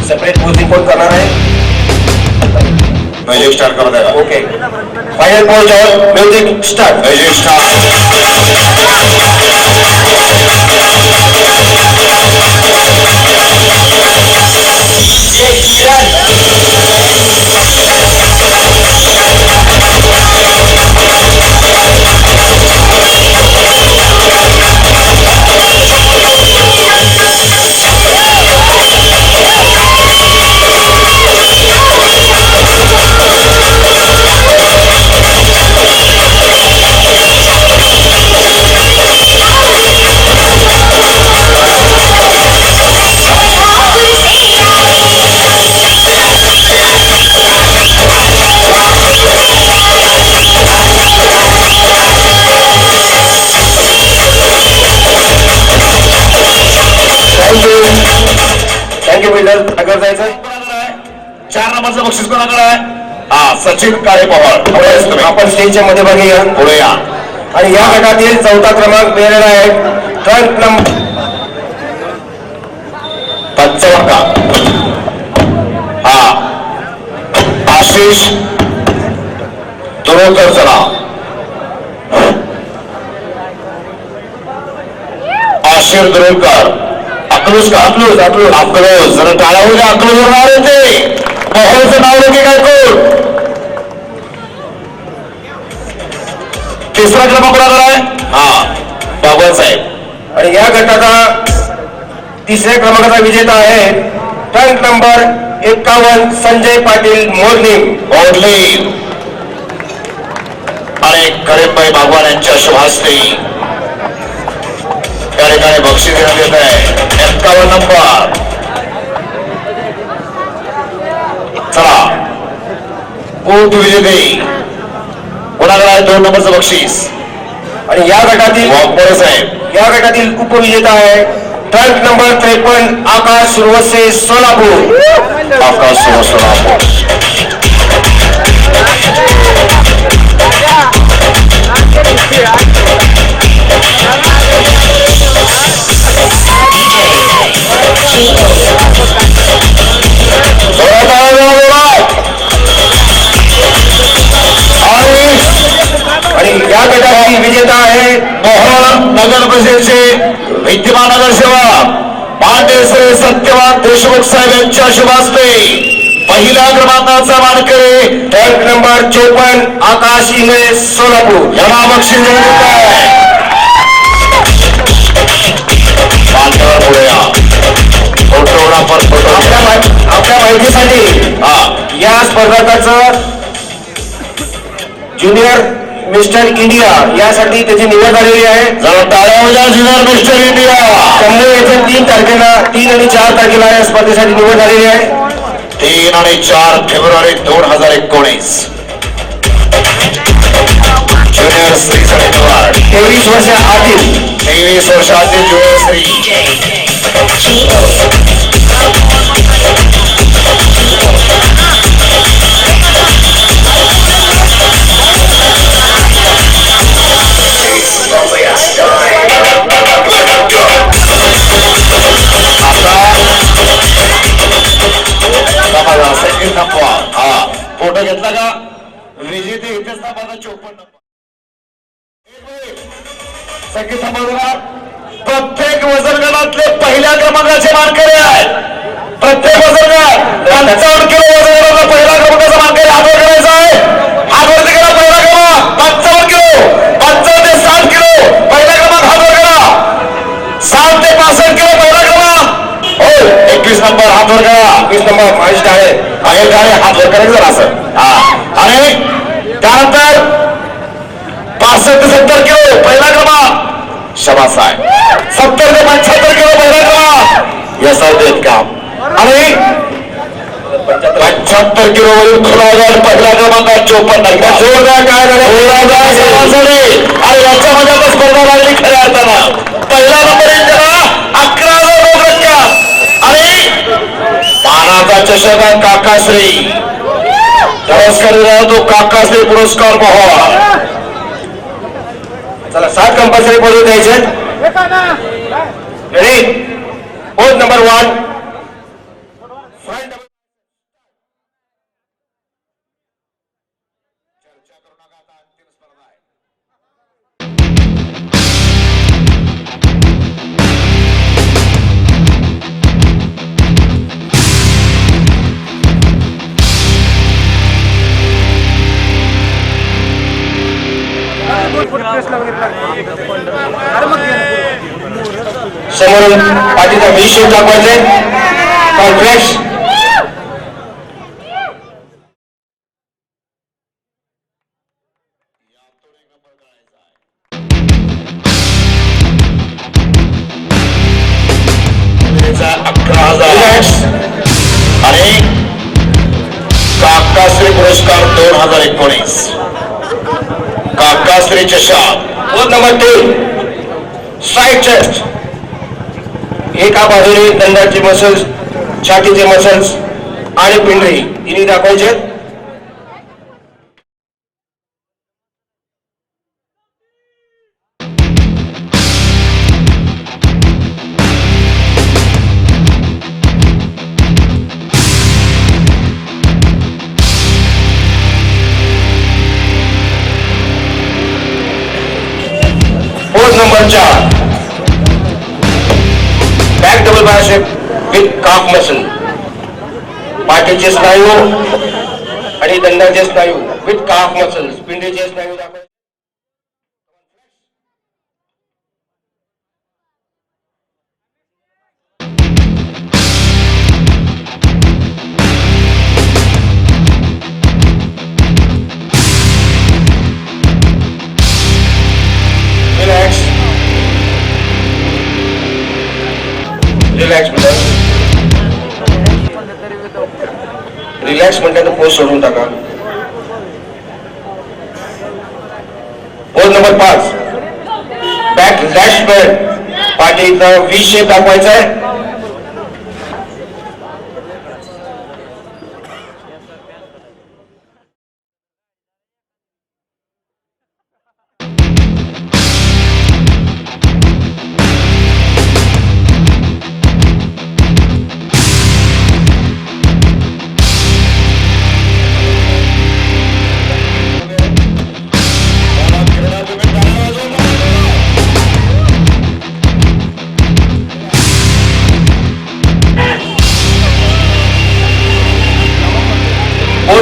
S7: Separate posing कोण करणार आहे?
S2: म्युझिक स्टार्ट करत आहे.
S7: ओके. फायनल पोज और music start.
S2: Music start.
S7: Thank you builder. अगर जायचं
S2: 4 नंबरचं बक्षीस कोणाकडे आहे? हा सचिन काळे पवार.
S7: आपण स्टेजच्या मध्यभागी या
S2: पुढे या.
S7: आणि या गटातील 4था क्रमांक मिळालेला आहे ट्रंक नंबर
S2: 55. हा आशिष दुरोकर. चला आशिष दुरोकर. अकलूज का? अकलूज. अकलूज. जरा टाळा होऊ द्या. अकलूज होणार होते. मोहनचं नाव लोके काय कोण? तिसरा क्रमांक कोणाकडे आहे? हा भगवान साहेब.
S7: आणि या गटाचा 3ऱ्या क्रमांकाचा विजेता आहे ट्रंक नंबर 51 संजय पाटील मोरनी.
S2: ओढली आणि करेबाई भगवान यांच्या शुभ हस्ते त्या ठिकाणी बक्षीस देण्यात येत आहे. 51 नंबर. चला कोट विजेते कोणाकडे आहे? 2 नंबरचं बक्षीस.
S7: आणि या गटातील
S2: वाघमोडे साहेब.
S7: या गटातील उपविजेता आहे ट्रंक नंबर 53 आकाश सुरवसे सोलापूर.
S2: आकाश सोलापूर.
S7: आणि या गटाची विजेता आहे
S2: मोहोळ नगर परिषदेचे विद्यमान नगरसेवक माननीय श्री सत्यवान देशमुख साहेब यांच्या शुभ हस्ते पहिल्या क्रमांकाचा मानकरी
S7: ट्रंक नंबर 54 आकाश इंगळे सोलापूर
S2: यांना बक्षीस देण्यात येत आहे. मान्यवर पुढे या. फोटोग्राफर फोटो
S7: आपल्या माहितीसाठी या स्पर्धकाचं ज्युनियर मिस्टर इंडिया यासाठी त्याची निवड झालेली आहे.
S2: जरा टाळ्या वाजवा ज्युनियर मिस्टर इंडिया.
S7: जम्मू येथे 3 आणि 4 तारखेला या स्पर्धेसाठी निवड झालेली आहे.
S2: 3 आणि 4 फेब्रुवारी 2019 ज्युनियर स्त्रीसाठी निवड.
S7: 23 वर्षाआतील
S2: 23 वर्षातील ज्युनियर स्त्री. फोटो घेतला का विजेते इथेच थांबा. 54 संगीत थांबवला. प्रत्येक वजन गटातले पहिल्या क्रमांकाचे मानकरी आहेत. प्रत्येक वजन गट 55 किलो वजन गटातला पहिला क्रमांकाचा मानकरी हात वर करायचा आहे. हात वरती करा. पहिला क्रमांक 55 किलो. 55 ते 60 किलो पहिला क्रमांक हात वर करा. 60 ते 65 किलो पहिला क्रमांक. हो 21 नंबर हात वर करा.
S7: 21 नंबर महेश डाळे.
S2: आहे हात वर करायचं जरा असं. आणि त्यानंतर 65 ते 70 किलो पहिला क्रमांक शबास आहे. 70 ते 75 किलो पहिला क्रमांक यशा देत काम. आणि 75 किलो वरील खुलागार पहिला क्रमांक 54 जोरदार काय झाले. आणि याच्यामध्ये आता स्पर्धा लागली खऱ्या अर्थानं. पहिला नंबर इंडियाला 11,000 रोख रक्कम. आणि मानाचा चषक काकाश्री पुरस्कार दिला तो काकाश्री पुरस्कार मोहर.
S7: चला 7 कंपल्सरी बोलू द्यायचे. रेडी. Pose number 1. समोरून पाठीचा विषय दाखवायचे. कॉन्फ्रेक्स
S2: आणि काकाश्री पुरस्कार 2019 काकाश्री चषक.
S7: Pose number 3. Side chest. एका बाजूने दंडाचे मसल्स, छातीचे मसल्स आणि पिंढरी तिन्ही दाखवायचे. Pose number 4. Back double bicep with calf muscle. पाठीचे स्नायू आणि दंडाचे स्नायू विथ काफ मसल. पिंडीचे स्नायू दाखवा. रिलॅक्स. रिलॅक्स म्हणतात. रिलॅक्स म्हटल्यानंतर पोज सोडून टाका. Pose number 5. Back lash square. पाठीचा व्ही शेप दाखवायचा आहे.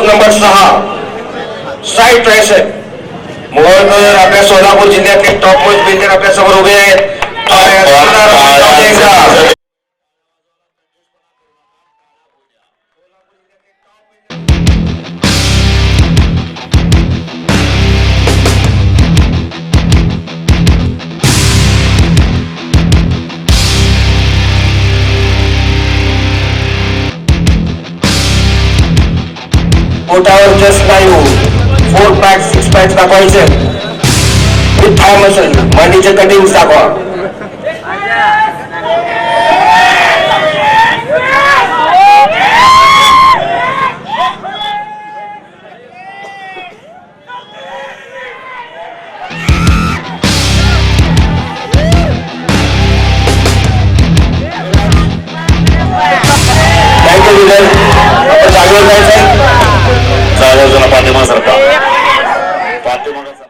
S7: Number 6 side tricep. मोहोळकर आपल्या सोलापूर जिल्ह्यातले टॉप मोस्ट बिल्डर आपल्या समोर उभे आहेत. पोटावरचे स्नायू 4 पॅक 6 पॅक दाखवायचे विथ थाय मसल मांडीचे कटिंग दाखवा. Thank you leader. आपण जागेवर जायचंय.
S2: जागा जरा पाठिंबा सरका पाठिंबा सरा.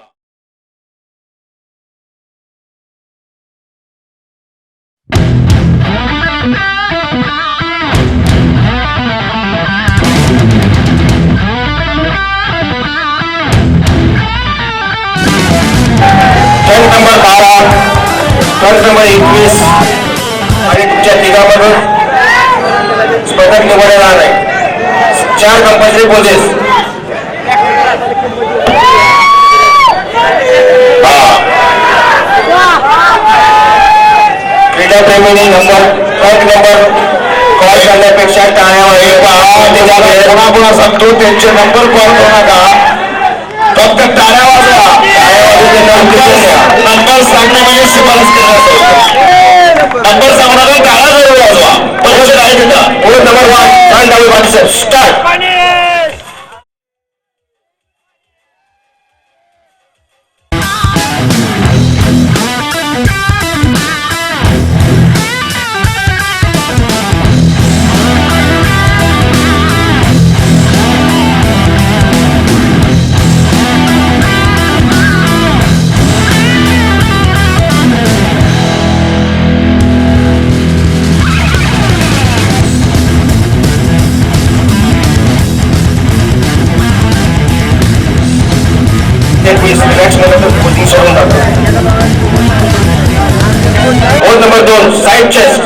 S7: ट्रक नंबर 12 ट्रक नंबर 21 आणि तुमच्या तिघांमधून स्पर्धक निवडले जाणार आहे. 4 कंपल्सरी पोजेस. क्रीडाप्रेमींनी ट्रक नंबर कॉल करण्यापेक्षा
S2: पुन्हा सांगतो त्यांचे नंबर कॉल करू नका, फक्त टाळ्या वाजवा. नंबर सांगणे म्हणजे शिफारस करण्याचं. नंबर सांगणार टाळा जरूर वाजवा. परमिशन आहे तिथं.
S7: बोर्ड नंबर 1 डावी बाजू start. Board number 2 side chest.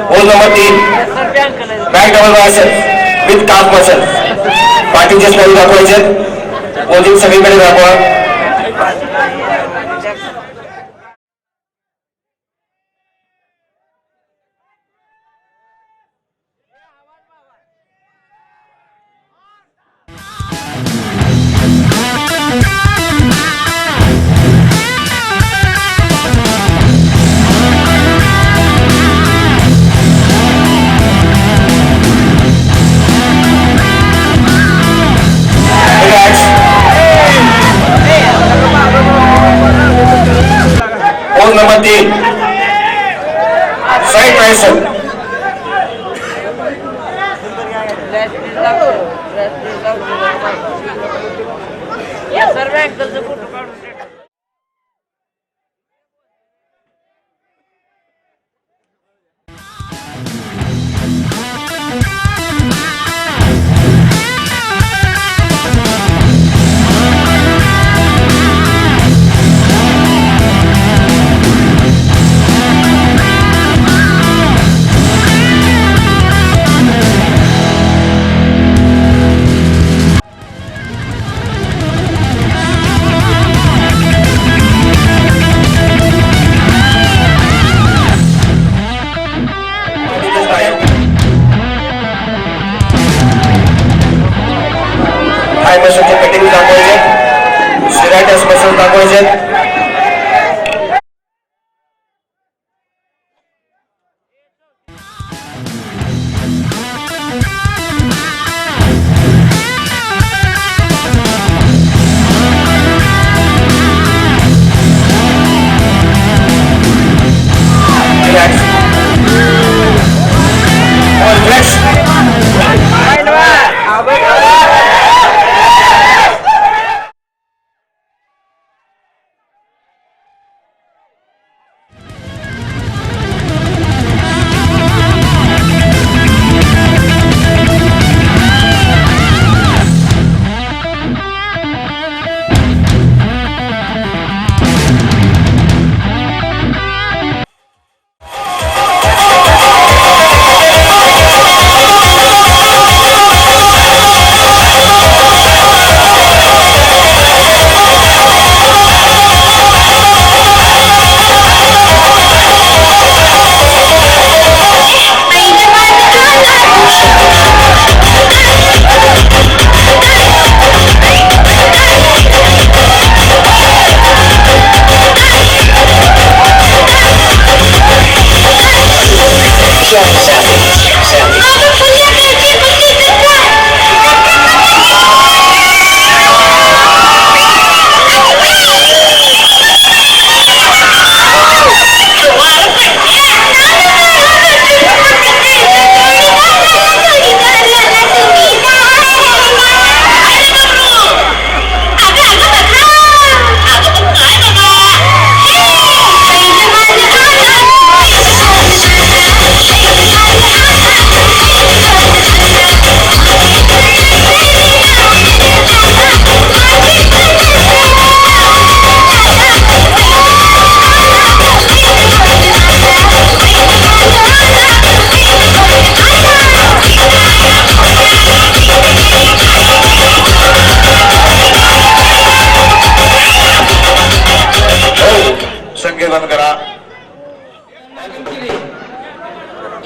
S7: Hole number 3 back double biceps with calf muscle. पाठीचे स्नायू दाखवायचे. पोजिंग सगळीकडे दाखवा. Pose number 3 side tricep.
S9: सर्व एकदा फोटो काढून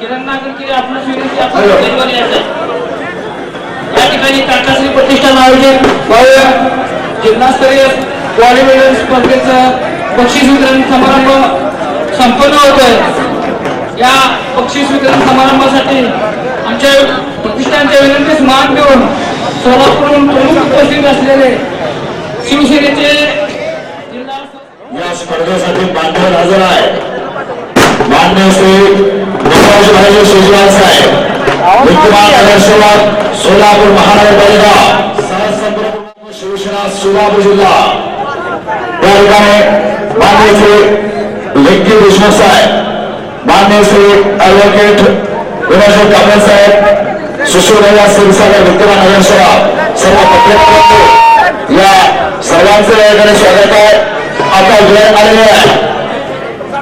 S6: किरण नागरकिरी आपलं विनंती आपण स्टेजवर यायचं आहे. या ठिकाणी काकाश्री प्रतिष्ठान आयोजित भव्य जिल्हास्तरीय बॉडी बिल्डर स्पर्धेचं बक्षीस वितरण समारंभ संपन्न होतोय. या बक्षीस वितरण समारंभासाठी आमच्या प्रतिष्ठानच्या विनंतीस मान देऊन सोलापूरहून प्रमुख उपस्थित असलेले शिवसेनेचे जिल्हा
S2: या स्पर्धेसाठी मान्यवर हजर आहे मान्य श्री भाई शिवराज साहेब विद्यमान नगरसेवक सोलापूर महानगरपालिका सहसंपर्क शिवसेना सोलापूर जिल्हा. त्या ठिकाणी मान्य श्री व्यक्ती देशमुख साहेब मान्य श्री ॲडव्होकेट विनायक कांबळे साहेब सुशोभया शिवसागर विद्यमान नगरसेवक सर्व पत्रकार या सर्वांचं या ठिकाणी स्वागत आहे. आता वेळ आलेली आहे.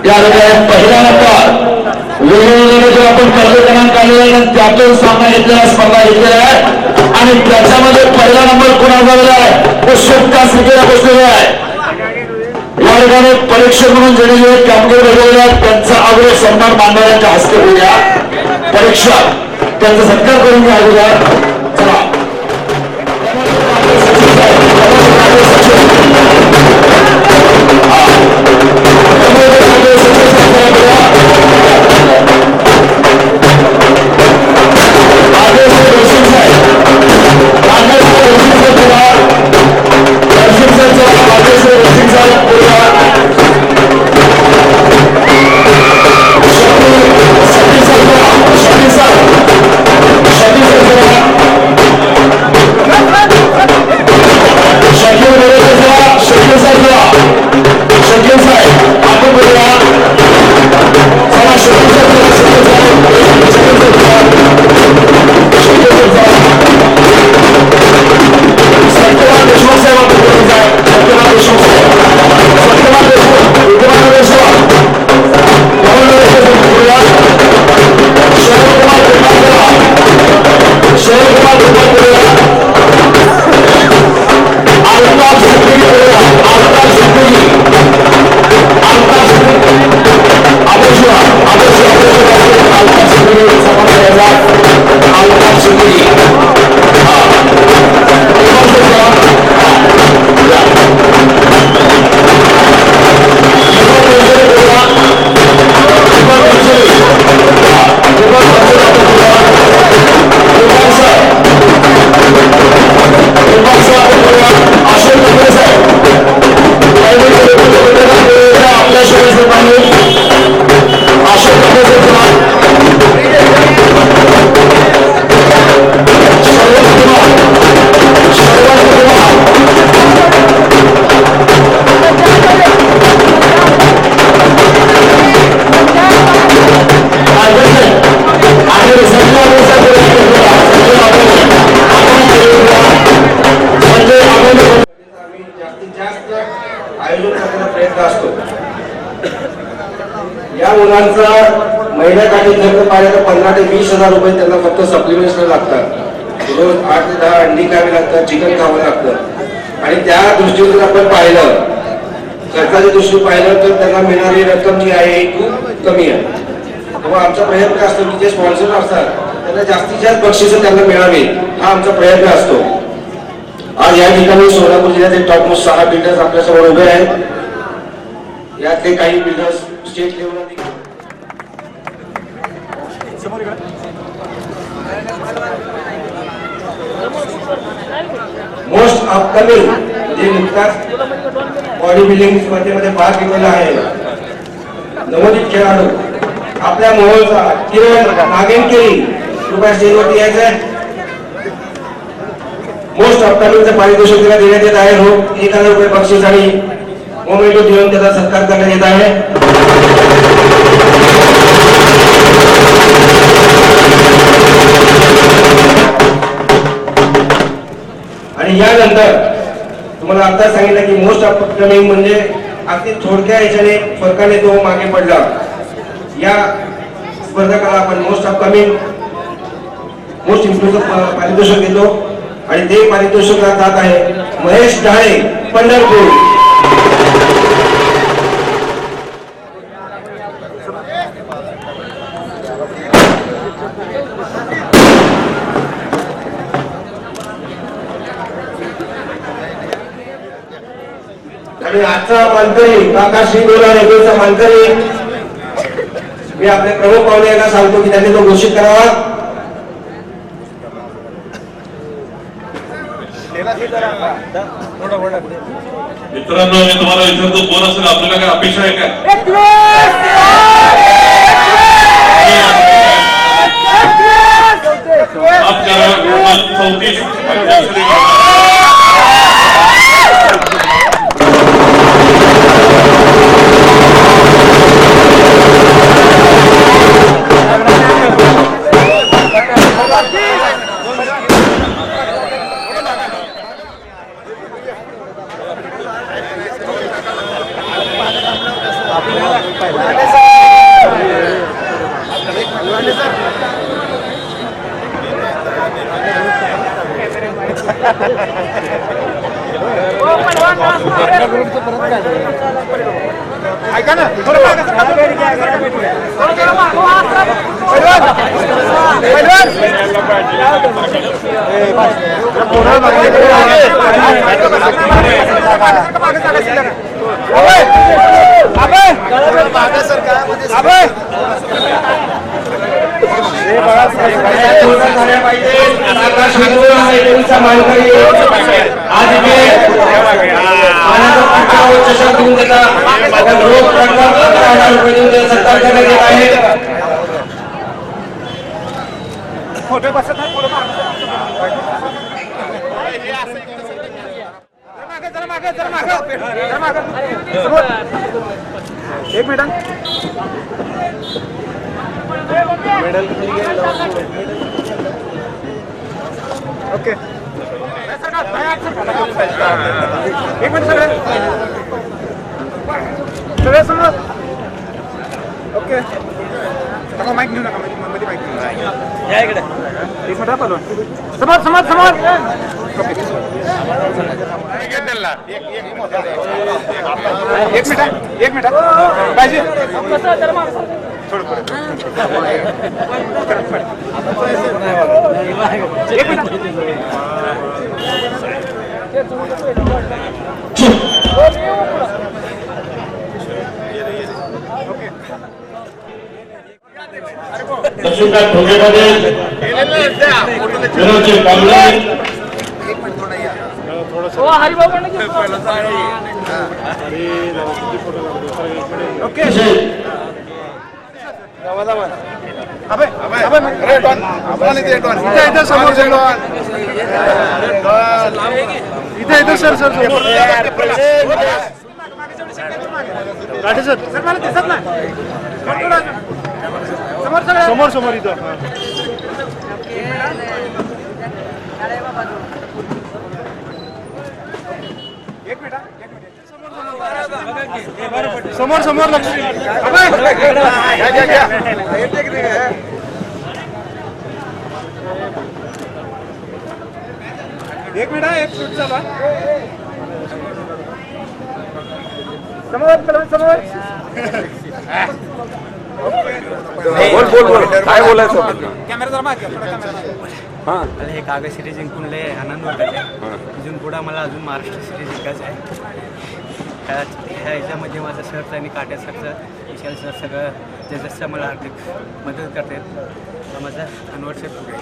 S2: या ठिकाणी पहिला नंबर वेगवेगळे जो आपण स्पर्धे क्रमांक आलेला त्यातून सामना घेतलेला स्पर्धा घेतलेला आहे आणि त्याच्यामध्ये पहिला नंबर कोणाचा आहे तो सुप्ता स्थितीला बसलेला आहे. या ठिकाणी परीक्षक म्हणून जे कामगिरी बजावले आहेत त्यांचा अगोदर सन्मान मानणाऱ्यांच्या हस्ते होऊया. परीक्षक त्यांचा सत्कार करून घ्या अगोदर. चला
S7: या मुलांचा महिन्याकाठी खर्च पाहिजे तर 15,000 ते 20,000 रुपये त्यांना फक्त सप्लिमेंट्स लागतात. रोज 8 ते 10 अंडी खावी लागतात, चिकन खावं लागतं आणि त्या दृष्टीने जर आपण पाहिलं खर्चाच्या दृष्टीने पाहिलं तर त्यांना मिळणारी रक्कम जी आहे ही खूप कमी आहे. तेव्हा आमचा प्रयत्न असतो की जे स्पॉन्सर असतात त्यांना जास्तीत जास्त बक्षीस त्यांना मिळावी हा आमचा प्रयत्न असतो. आज या ठिकाणी सोलापूर जिल्ह्यातील टॉप मोस्ट 6 बिल्डर्स आपल्यासमोर उभे आहेत. यातले काही बिल्डर्स स्टेट लेवलला मोस्ट अपकमिंग जे नुकताच बॉडी बिल्डिंग स्पर्धेमध्ये भाग घेतलेला आहे नवोदित खेळाडू आपल्या मोहोळचा किरण नागेनकेरी कृपया स्टेजवरती यायचं आहे. मोस्ट अपकमिंगचं पारितोषिक तिला देण्यात येत आहे. 1,000 रुपये बक्षीस आणि मोमेंटो देऊन त्याचा सत्कार करण्यात येत आहे. आणि यानंतर तुम्हाला आता सांगितलं की मोस्ट अपकमिंग म्हणजे अगदी थोडक्या याच्याने फरकाने तो मागे पडला. या स्पर्धकाला आपण मोस्ट अपकमिंग मोस्ट इम्प्रेसिव्ह पारितोषिक देतो आणि ते पारितोषिक जात आहे महेश ढाळे पंढरपूर. आणि आजचा मानकरी काकाश्री डोला रेल्वेचा मानकरी मी आपले प्रमुख पाहुणे यांना सांगतो की त्यांनी तो घोषित करावा.
S4: मित्रांनो मी तुम्हाला विचारतो कोण असेल आपल्याला काय अपेक्षा आहे काय माफ करा 34
S8: ऐका ना एक मिनिट ओके एक मिनिट सगळे समोर ओके नका माईक घेऊ नका मध्ये माईक घेऊ या इकडे एक मिनिट आपण समोर समोर समोर एक मिनिट पाहिजे एक मिनिट
S2: लक्ष्मीकांत ठोकेमध्ये विनोदजी कांबळे
S8: ओके अबे इथे समोर इथे sir sir Rathe sir sir मला दिसत नाही समोर समोर समोर इथं एक मिनिट समोर समोर लक्ष एक मिनिट एक शूट चालू समोर समोर बोल बोल बोल काय बोलायचं कॅमेरा
S10: हे कागद सिरीज जिंकून लय आनंद वाटत आहे. इथून पुढं मला अजून महाराष्ट्र सिरीज जिंकायचं आहे. ह्या ह्याच्यामध्ये माझं सर आणि काट्यासारखं विशाल सर सगळं जसं मला आर्थिक मदत करतात माझा अनवट पुढे